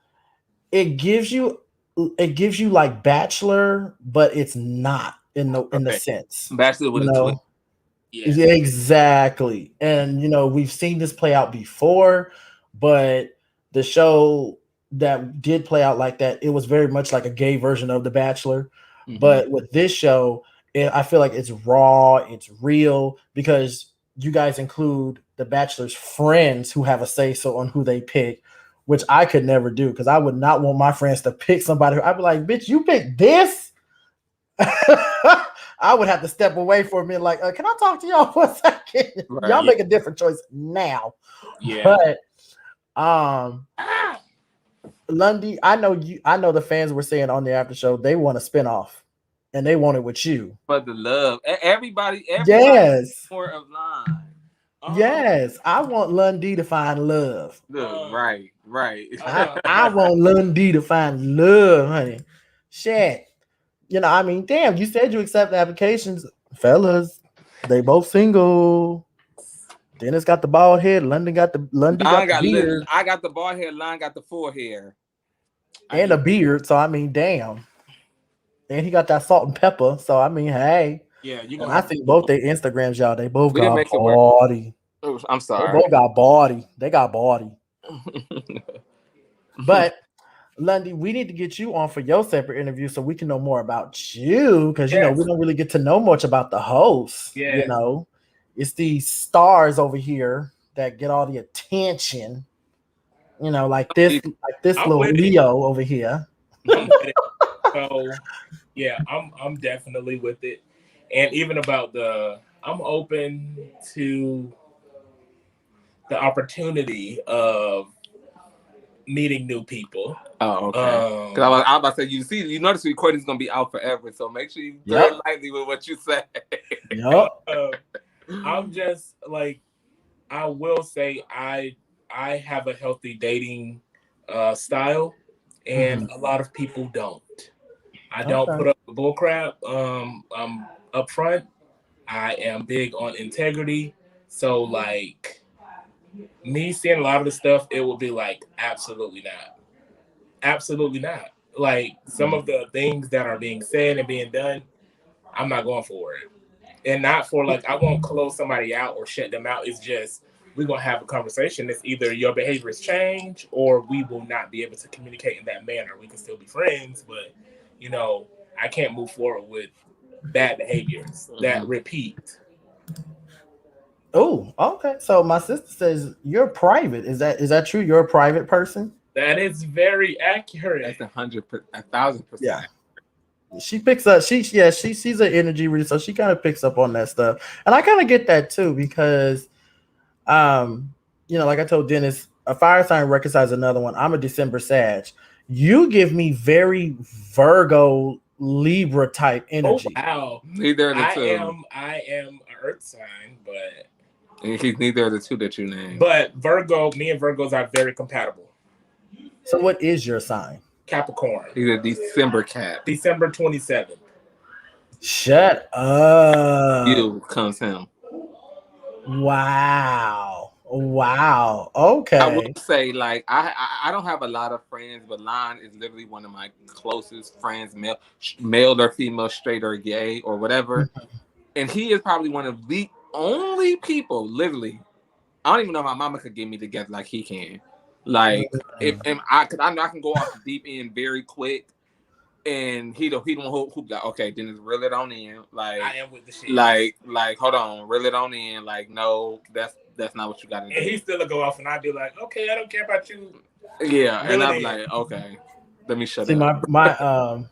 it gives you like Bachelor, but it's not in the sense. Bachelor with a twist. Yeah, exactly. And we've seen this play out before, but the show that did play out like that, it was very much like a gay version of The Bachelor. Mm-hmm. But with this show, I feel like it's raw, it's real, because you guys include The Bachelor's friends who have a say so on who they pick, which I could never do, because I would not want my friends to pick somebody who I'd be like, bitch, you picked this? I would have to step away for a minute, like, can I talk to y'all for a second? Right, y'all make a different choice now. Yeah. But Lundy, I know the fans were saying on the after show they want a spinoff, and they want it with you. For the love. Everybody yes. More of line. Yes, I want Lundy to find love. Right. I want Lundy to find love, honey. Shit. I mean, damn, you said you accept applications. Fellas, they both single. Dennis got the bald head. Lundy got the beard. I got the bald head. Line got the full hair. And a beard. So, I mean, damn. And he got that salt and pepper. So, I mean, hey. Yeah, I think both their Instagrams, y'all, they both got body. I'm sorry. They both got body. They got body. But Lundy, we need to get you on for your separate interview so we can know more about you, because we don't really get to know much about the host. It's these stars over here that get all the attention. Like this little Leo over here. So yeah, I'm definitely with it. And even about I'm open to the opportunity of meeting new people. Oh, okay. Because I was about to say, you know this recording is gonna be out forever, so make sure you tread lightly with what you say. I'm just like, I will say I have a healthy dating style, and a lot of people don't. I don't put up the bull crap. I'm upfront. I am big on integrity. So like, me seeing a lot of the stuff, it will be like, absolutely not. Absolutely not. Like, some of the things that are being said and being done, I'm not going for it. And not for like, I won't close somebody out or shut them out. It's just, we're going to have a conversation. It's either your behavior has changed or we will not be able to communicate in that manner. We can still be friends, but, I can't move forward with bad behaviors that repeat. Oh, okay. So my sister says you're private. Is that true? You're a private person? That is very accurate. That's 100%. Yeah. She picks up. She's an energy reader, so she kind of picks up on that stuff, and I kind of get that too because, like I told Dennis, a fire sign reconciles another one. I'm a December Sag. You give me very Virgo Libra type Oh energy. wow. Neither of the two. I am an earth sign, but And he's neither of the two that you named. But Virgo, me and Virgos are very compatible. So what is your sign? Capricorn. He's a December Cap. December 27th. Shut up. You comes him. Wow. Okay. I will say, like, I don't have a lot of friends, but Lon is literally one of my closest friends, male or female, straight or gay or whatever. And he is probably one of the only people, literally. I don't even know if my mama could get me together like he can. Like, because I know I can go off the deep end very quick. And he don't who like, okay, then it's reel it on in. Like, I am with the shit. Like, hold on, reel it on in. Like, no, that's not what you got to do. And he still go off, and I'd be like, okay, I don't care about you. Yeah, and I'm like, okay, let me shut up.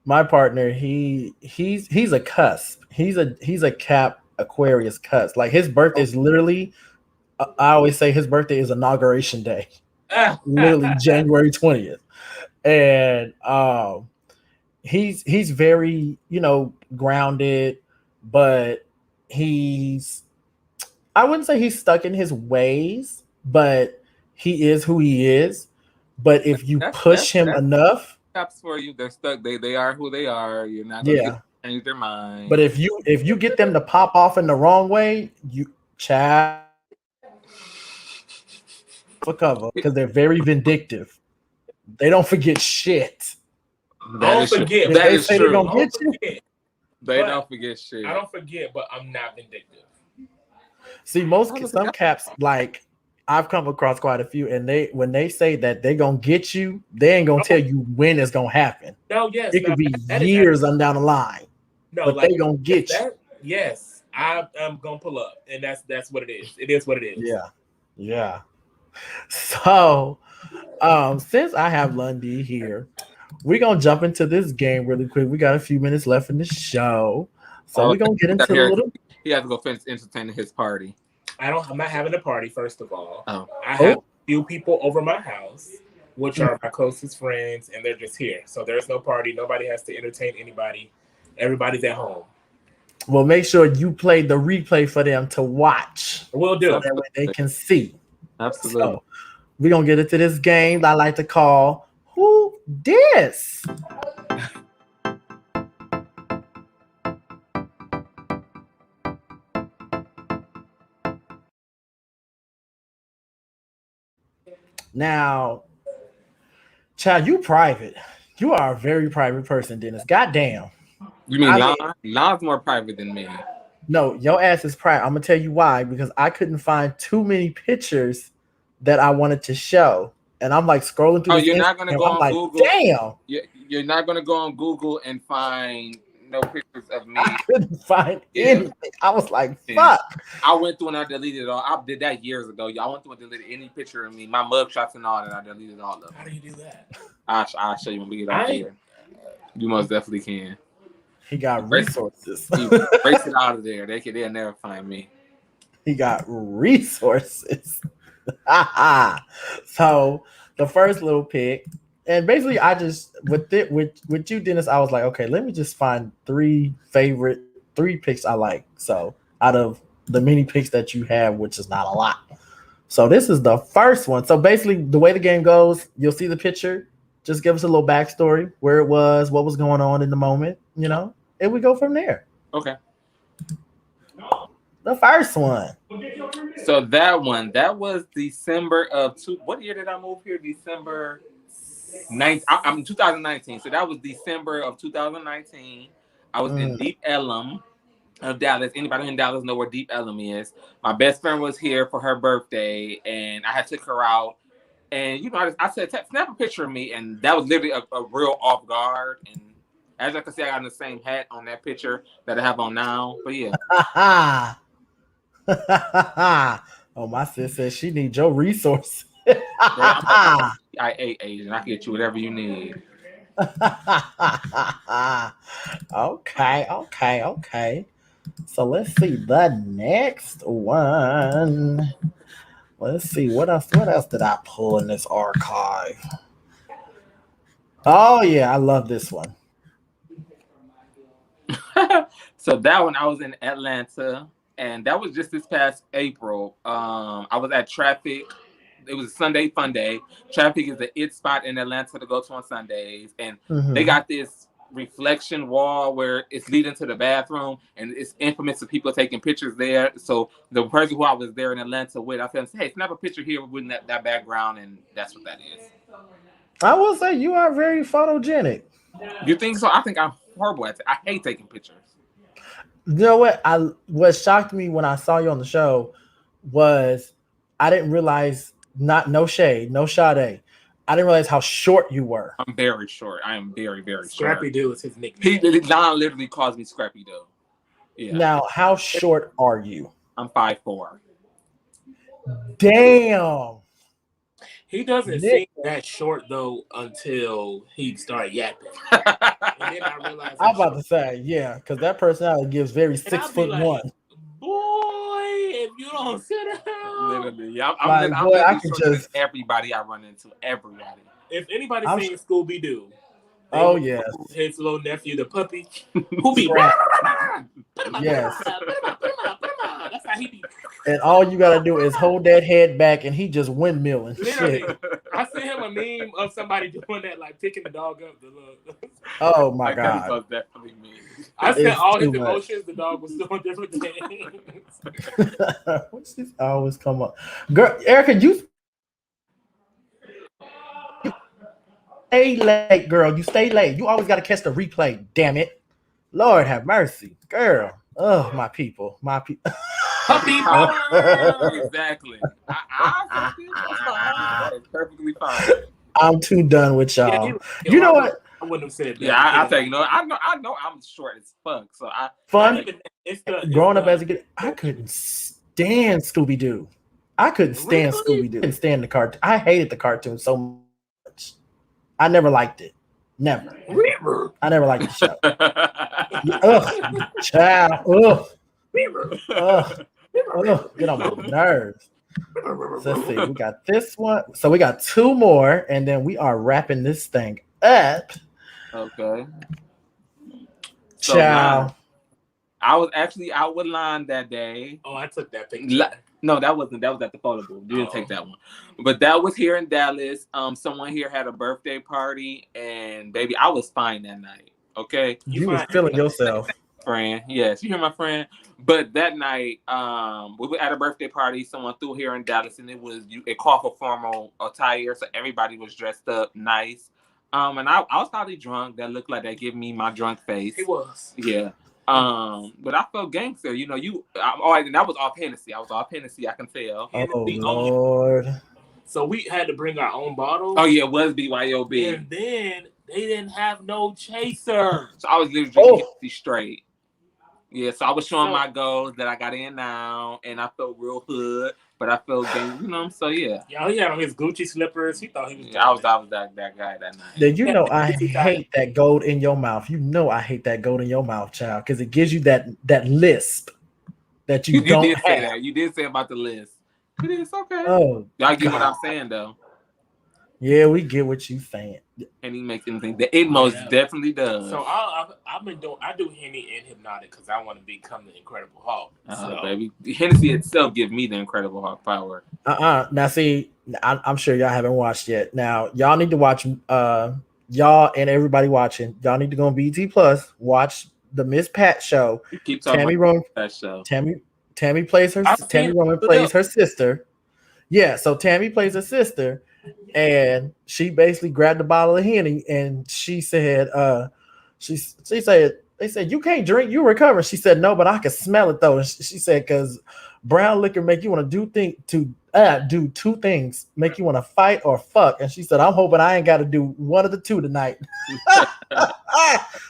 My partner, he's a cusp. He's a Cap Aquarius cusp. Like his birthday is literally. I always say his birthday is inauguration day. Literally January 20th. And he's very, grounded, but I wouldn't say he's stuck in his ways, but he is who he is. But if you push him enough, that's for you. They're stuck. They are who they are. You're not gonna change their mind. But if you get them to pop off in the wrong way, you child for cover because they're very vindictive. They don't forget shit. Don't forget. That is true. They don't forget shit. I don't forget, but I'm not vindictive. See, some caps, like I've come across quite a few, and when they say that they're gonna get you, they ain't gonna tell you when it's gonna happen. No, yes, it could be years on down the line. No, but they gonna get you. Yes, I'm gonna pull up, and that's what it is. It is what it is. Yeah. So, since I have Lundy here, we're gonna jump into this game really quick. We got a few minutes left in the show, so we're gonna get into a little. He has to go finish entertaining his party. I'm not having a party. First of all, I have a few people over my house, which are my closest friends, and they're just here. So there's no party. Nobody has to entertain anybody. Everybody's at home. Well, make sure you play the replay for them to watch. We'll do. So that way they can see. Absolutely. So we're gonna get into this game I like to call Who Dis? Now, child, you private. You are a very private person, Dennis. Goddamn. You mean Lon's more private than me? No, your ass is private. I'm gonna tell you why. Because I couldn't find too many pictures that I wanted to show, and I'm like scrolling through. Oh, you're not gonna go on Google. Damn. You're not gonna go on Google and find no pictures of me. I couldn't find anything. I was like, fuck. I went through and I deleted it all. I did that years ago. I went through and deleted any picture of me, my mugshots and all that. I deleted all of them. How do you do that? I'll show you when we get out here. You most definitely can. He got resources. Erase it out of there. They'll never find me. He got resources. So the first little pick, and basically I just with you, Dennis, I was like, okay, let me just find three picks I like. So out of the many picks that you have, which is not a lot. So this is the first one. So basically the way the game goes, you'll see the picture. Just give us a little backstory, where it was, what was going on in the moment, and we go from there. Okay. The first one. So that was December of what year did I move here? December 9th. I'm 2019. So that was December of 2019. I was in Deep Ellum of Dallas. Anybody in Dallas know where Deep Ellum is? My best friend was here for her birthday, and I had took her out. And I said, snap a picture of me, and that was literally a real off guard. And as I can see, I got the same hat on that picture that I have on now. But yeah. Oh, my sis says she needs your resources. I ate Asian. I can get you whatever you need. Okay. So let's see the next one. Let's see what else. What else did I pull in this archive? Oh yeah, I love this one. So that one, I was in Atlanta, and that was just this past April. I was at Traffic. It was a Sunday fun day. Traffic is the it spot in Atlanta to go to on Sundays, and they Mm-hmm. got this reflection wall where it's leading to the bathroom, and it's infamous for people taking pictures there. So the person who I was there in Atlanta with, I said, "Hey, snap a picture here with that background," and that's what that is. I will say you are very photogenic. You think so? I think I'm horrible at it. I hate taking pictures. You know what? What shocked me when I saw you on the show was I didn't realize not no shade, no shade. I didn't realize how short you were. I'm very short. I am very, very Scrappy short. Doo is his nickname. Don literally calls me Scrappy Doo. Yeah. Now, how short are you? I'm 5'4". Damn. He doesn't seem that short though until he started yapping. And then I realized I'm about to say, yeah, because that personality gives very 6'1". Like, boy, if you don't sit down. Literally, yeah, I'm Like, boy, I literally could shorter just than everybody I run into. Everybody. If anybody's I'm seen Scooby Doo, oh yes, his little nephew, the puppy, who be yes. That's how he be. And all you gotta do is hold that head back, and he just windmilling. Literally, Shit. I sent him a meme of somebody doing that, like picking the dog up. Oh my god! Was definitely me. I sent It's all his too much. emotions. The dog was doing different things. What's this always come up, girl? Erica, you stay late, girl. You stay late. You always gotta catch the replay. Damn it, Lord have mercy, girl. Oh my people, my people. Exactly. That is perfectly fine. I'm too done with y'all. You know what? I wouldn't have said that. Yeah, I think I know I'm short as fuck. So fun. Growing up as a kid, I couldn't stand Scooby Doo. I couldn't stand Scooby Doo. I couldn't stand the cartoon. I hated the cartoon so much. I never liked it. Never. I never liked the show. Ugh, child. Ugh. Get on my nerves. So let's see. We got this one. So we got two more, and then we are wrapping this thing up. Okay. Ciao. I was actually out with Lon that day. Oh, I took that picture. No, that wasn't. That was at the photo booth. You didn't take that one. But that was here in Dallas. Someone here had a birthday party, and baby, I was fine that night. Okay. You was feeling yourself. Friend. Yes, you hear my friend. But that night, we were at a birthday party. Someone threw here in Dallas, and it called for formal attire, so everybody was dressed up nice. And I was probably drunk. That looked like that gave me my drunk face. It was. Yeah. But I felt gangster. You know, and that was off Hennessy. I was off Hennessy. I can tell. Oh Lord. So we had to bring our own bottles. Oh yeah, it was BYOB. And then they didn't have no chaser. So I was literally drinking Hennessy straight. Yeah, so I was showing my goals that I got in now, and I felt real hood, but I felt gang, you know. So yeah. Yeah, he had on his Gucci slippers. He thought he was. Yeah, I was that guy that night. Then you know I hate that gold in your mouth. You know I hate that gold in your mouth, child, because it gives you that lisp that you don't did have. say that. You did say about the list. It is okay. Oh, y'all get what I'm saying though. Yeah, we get what you saying. And he makes anything that it most definitely does. So I've been doing. I do Henny and Hypnotic because I want to become the Incredible Hulk. So. Baby, Hennessy itself gives me the Incredible Hulk power. Now see, I'm sure y'all haven't watched yet. Now y'all need to watch. Y'all and everybody watching, y'all need to go on BT Plus. Watch the Miss Pat show. Keep talking Tammy about Roman. that show. Tammy plays her. Tammy Roman plays her sister. Yeah, so Tammy plays her sister. And she basically grabbed a bottle of Henny and she said, she said, they said, you can't drink, you recover. She said, no, but I can smell it though. And she said, because brown liquor make you want to do two things, make you want to fight or fuck. And she said, I'm hoping I ain't got to do one of the two tonight.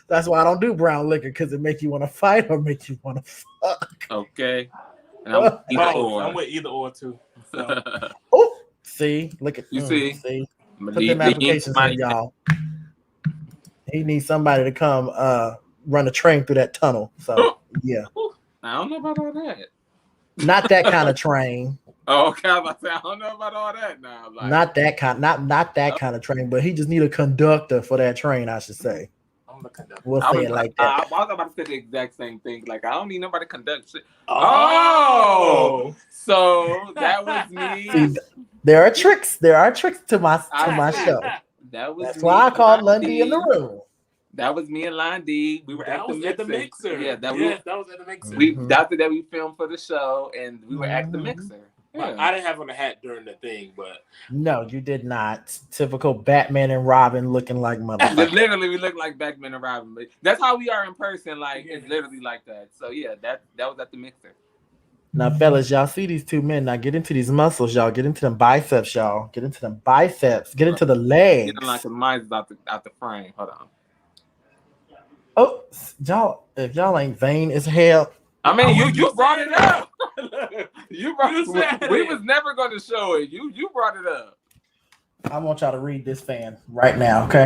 That's why I don't do brown liquor, because it make you want to fight or make you want to fuck. Okay. And I'm with either or too. So. Oh. See, look at you. See, put them applications in, y'all. He needs somebody to come run a train through that tunnel. So yeah, I don't know about all that. not that kind of train. Oh, okay. I was about to say, I don't know about all that now. Like, Not that kind, not that kind of train, but he just need a conductor for that train, I should say. I'm the conductor. We'll say it like that. I was about to say the exact same thing. Like, I don't need nobody to conduct shit. Oh, so that was me. See, there are tricks. There are tricks to my show. That was That's me why I called and Lundy in D. the room. That was me and Line D. We were at the mixer. Yeah, that was at the mixer. After that we filmed for the show, and we were at the mixer. Yeah. I didn't have on a hat during the thing, but no, you did not. Typical Batman and Robin looking like motherfuckers. Literally, we look like Batman and Robin. But that's how we are in person. Like it's literally like that. So yeah, that was at the mixer. Now, fellas, y'all see these two men. Now get into these muscles, y'all. Get into them biceps, y'all. Get into them biceps. Get into the legs. Getting like mine's out the frame. Hold on. Oh, y'all! If y'all ain't vain as hell. I mean, you brought it up. You brought it. We was never going to show it. You brought it up. I want y'all to read this fan right now, okay?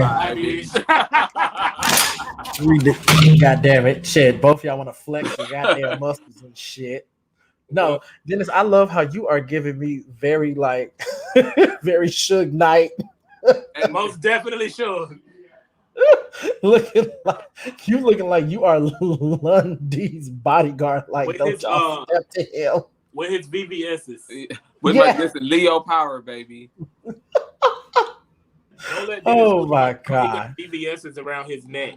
Read it. God damn it. Shit, both y'all want to flex your goddamn muscles and shit. No, Dennis, I love how you are giving me very, like, very Suge Knight. And most definitely Suge. looking like you are Lundy's bodyguard. Like, with don't his, y'all step to him. With his VVS's. With like this Leo power, baby. Oh my God. VVS's around his neck.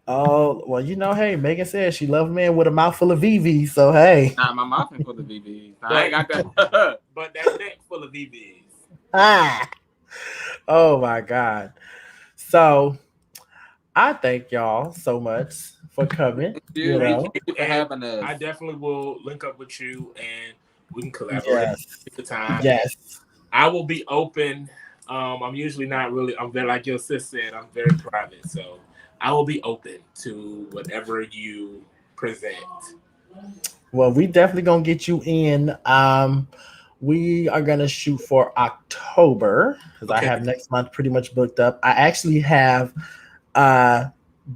Oh, well, you know, hey, Megan said she loved a man with a mouthful of VV, so hey. Nah, my mouth ain't full of VVs. I ain't got that. But that neck full of VVs. Oh my God. So I thank y'all so much for coming. Thank you for having us. I definitely will link up with you and we can collaborate at the time. Yes. I will be open. I'm usually not really, I'm very, like your sis said, I'm very private. So I will be open to whatever you present. Well, we definitely gonna get you in. We are gonna shoot for October because I have next month pretty much booked up. I actually have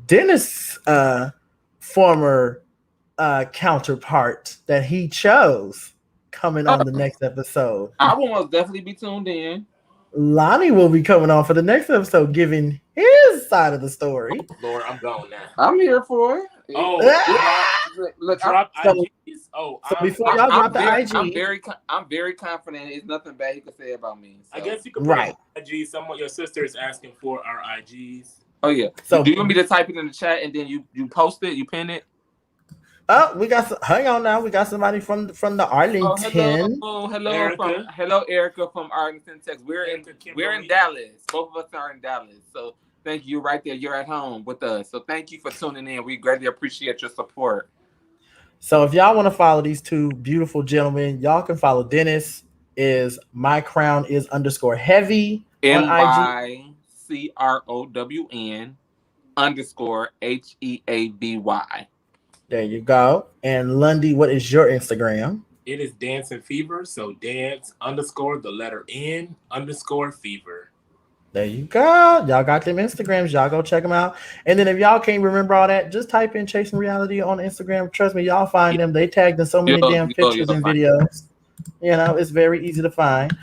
Dennis' former counterpart that he chose coming on the next episode. I will most definitely be tuned in. Lonnie will be coming on for the next episode, giving his side of the story. Oh, Lord, I'm going now. I'm here for it. Oh, look, drop IGs. So before y'all drop the IG, I'm very confident. It's nothing bad he could say about me. So. I guess you could put IG. Someone, your sister is asking for our IGs. Oh yeah. So do you want me to type it in the chat and then you post it, you pin it? Oh, we got. Hang on now. We got somebody from the Arlington. Hello, Erica from Arlington, Texas. We're in Dallas. Both of us are in Dallas. So thank you right there. You're at home with us. So thank you for tuning in. We greatly appreciate your support. So if y'all want to follow these two beautiful gentlemen, y'all can follow Dennis. Is my crown is _heavy on IG. MyCrown_HEAVY. There you go. And Lundy, what is your Instagram? It is Dancing Fever. So dance _N_fever. There you go. Y'all got them Instagrams. Y'all go check them out. And then if y'all can't remember all that, just type in Chasing Reality on Instagram. Trust me, y'all find them. They tagged in so many damn pictures and videos. You know, it's very easy to find.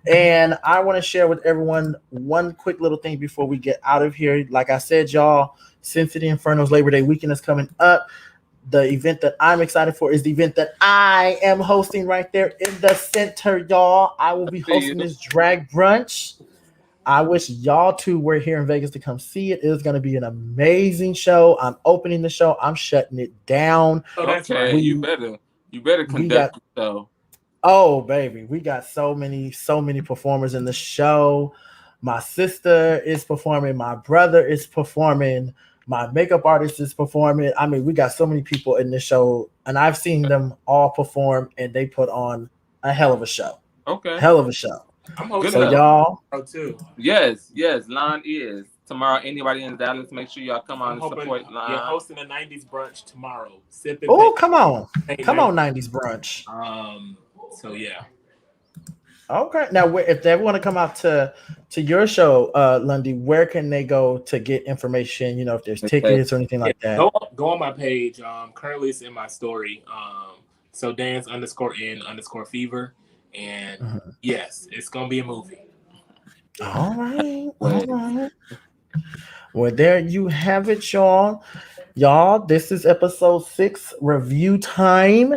And I want to share with everyone one quick little thing before we get out of here. Like I said, y'all, Sin City Inferno's Labor Day weekend is coming up. The event that I'm excited for is the event that I am hosting right there in the center, y'all. I will be hosting this drag brunch. I wish y'all two were here in Vegas to come see it. It is going to be an amazing show. I'm opening the show. I'm shutting it down. Oh, that's right. You better conduct the show. Oh, baby. We got so many performers in the show. My sister is performing. My brother is performing. My makeup artist is performing. I mean, we got so many people in this show, and I've seen them all perform, and they put on a hell of a show. Okay. Hell of a show. I'm hoping so y'all. Too. Yes. Lon is. Tomorrow, anybody in Dallas, make sure y'all come on and support Lon. You're hosting a 90s brunch tomorrow. Oh, come on. Come on, 90s brunch. So, yeah. Okay. Now, if they want to come out to your show, Lundy, where can they go to get information? You know, if there's Okay. tickets or anything Yeah, like that. go on my page. Currently it's in my story. So dance_in_fever, and Mhm. yes, it's gonna be a movie. All right. All Wait. right. Well, there you have it, y'all. Y'all, this is episode 6 review time.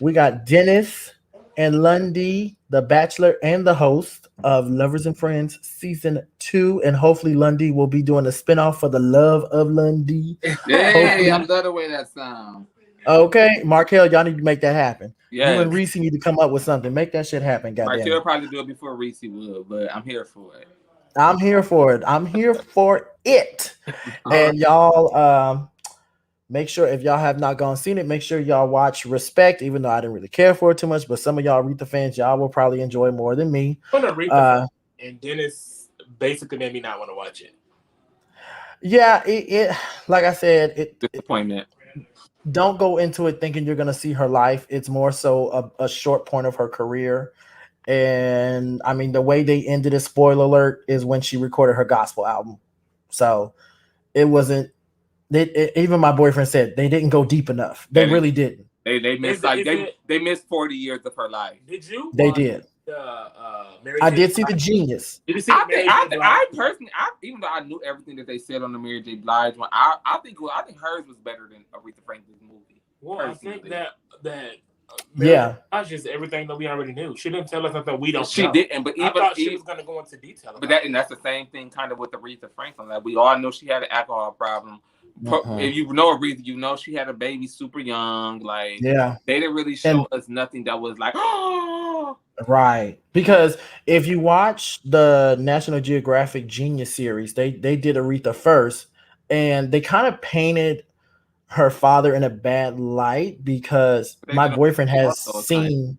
We got Dennis and Lundy, the bachelor and the host of Lovers and Friends season 2. And hopefully, Lundy will be doing a spinoff for the love of Lundy. Hey, I Hopefully. love the way that sounds. Okay, Markel, y'all need to make that happen. You and Yes. Reese need to come up with something. Make that shit happen, goddamn Markel it. probably do it before Reese would, but I'm here for it. I'm here for it. I'm here for it. And y'all, make sure if y'all have not gone seen it, make sure y'all watch Respect, even though I didn't really care for it too much. But some of y'all Aretha fans, y'all will probably enjoy more than me. I'm gonna read the and Dennis basically made me not want to watch it. Yeah, it like I said, Disappointment. Don't go into it thinking you're gonna see her life. It's more so a short point of her career. And I mean, the way they ended it, spoiler alert, is when she recorded her gospel album. So it wasn't. Even my boyfriend said they didn't go deep enough. They really didn't. They missed they missed 40 years of her life. Did you? They did. Mary I J. did see the Blige? Genius. Did you see I personally, even though I knew everything that they said on the Mary J. Blige one, I think hers was better than Aretha Franklin's movie. Well, personally. I think that Yeah, Blige just everything that we already knew. She didn't tell us something we don't. She know. didn't, but I thought she was going to go into detail. But that's the same thing, kind of with Aretha Franklin. Like we all know she had an alcohol problem. If you know Aretha, you know she had a baby super young. Like yeah, they didn't really show us nothing that was like, oh, right. Because if you watch the National Geographic Genius series, they did Aretha first, and they kind of painted her father in a bad light because my boyfriend has seen.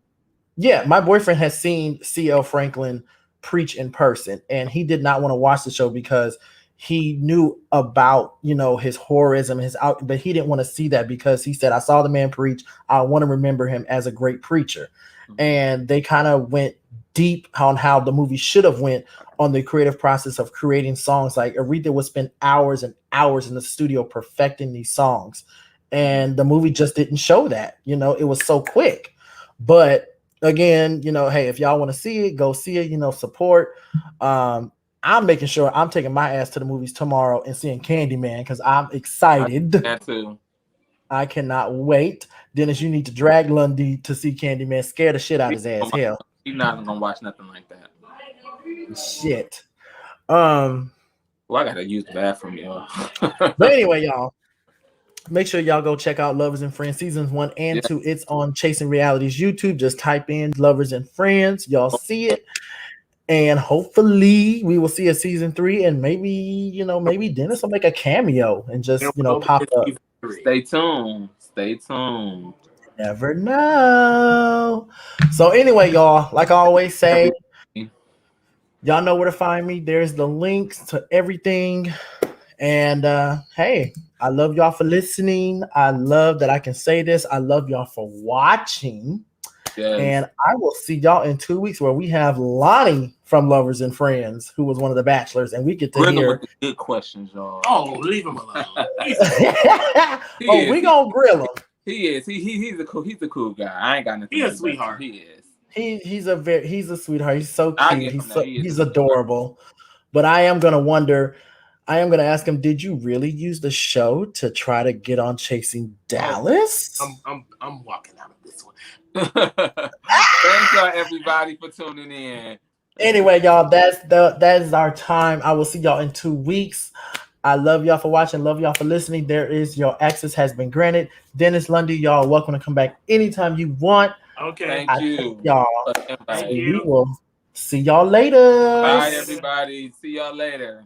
Yeah, my boyfriend has seen C.L. Franklin preach in person, and he did not want to watch the show because he knew about, his horrorism, his out, but he didn't want to see that because he said, I saw the man preach. I want to remember him as a great preacher. And they kind of went deep on how the movie should have went on the creative process of creating songs. Like Aretha would spend hours and hours in the studio perfecting these songs. And the movie just didn't show that, it was so quick. But again, hey, if y'all want to see it, go see it, support. I'm making sure I'm taking my ass to the movies tomorrow and seeing Candyman because I'm excited. That too. I cannot wait. Dennis, you need to drag Lundy to see Candyman. Scare the shit out of his ass. Hell. He's not gonna watch nothing like that. Shit. Well, I gotta use the bathroom, y'all. But anyway, y'all, make sure y'all go check out Lovers and Friends seasons 1 and 2. It's on Chasing Reality's YouTube. Just type in Lovers and Friends. Y'all see it. And hopefully we will see a season 3, and maybe Dennis will make a cameo and just pop up. Stay tuned. Stay tuned. Never know. So anyway, y'all, like I always say, y'all know where to find me. There's the links to everything. And hey, I love y'all for listening. I love that I can say this. I love y'all for watching. Yes. And I will see y'all in 2 weeks where we have Lonnie from Lovers and Friends, who was one of the bachelors, and we get to hear with the good questions, y'all. Oh, leave him alone. We gonna grill him. He is. He's a cool guy. I ain't got nothing. He's a sweetheart. He is. He's a sweetheart. He's so cute. He's adorable. But I am gonna ask him, did you really use the show to try to get on Chasing Dallas? I'm walking out of this one. Thank y'all, everybody, for tuning in. Anyway, y'all, that is our time. I will see y'all in 2 weeks. I love y'all for watching. Love y'all for listening. Your access has been granted. Dennis, Lundy, y'all are welcome to come back anytime you want. Okay. Thank you. Y'all. Thank We will see y'all later. Bye, everybody. See y'all later.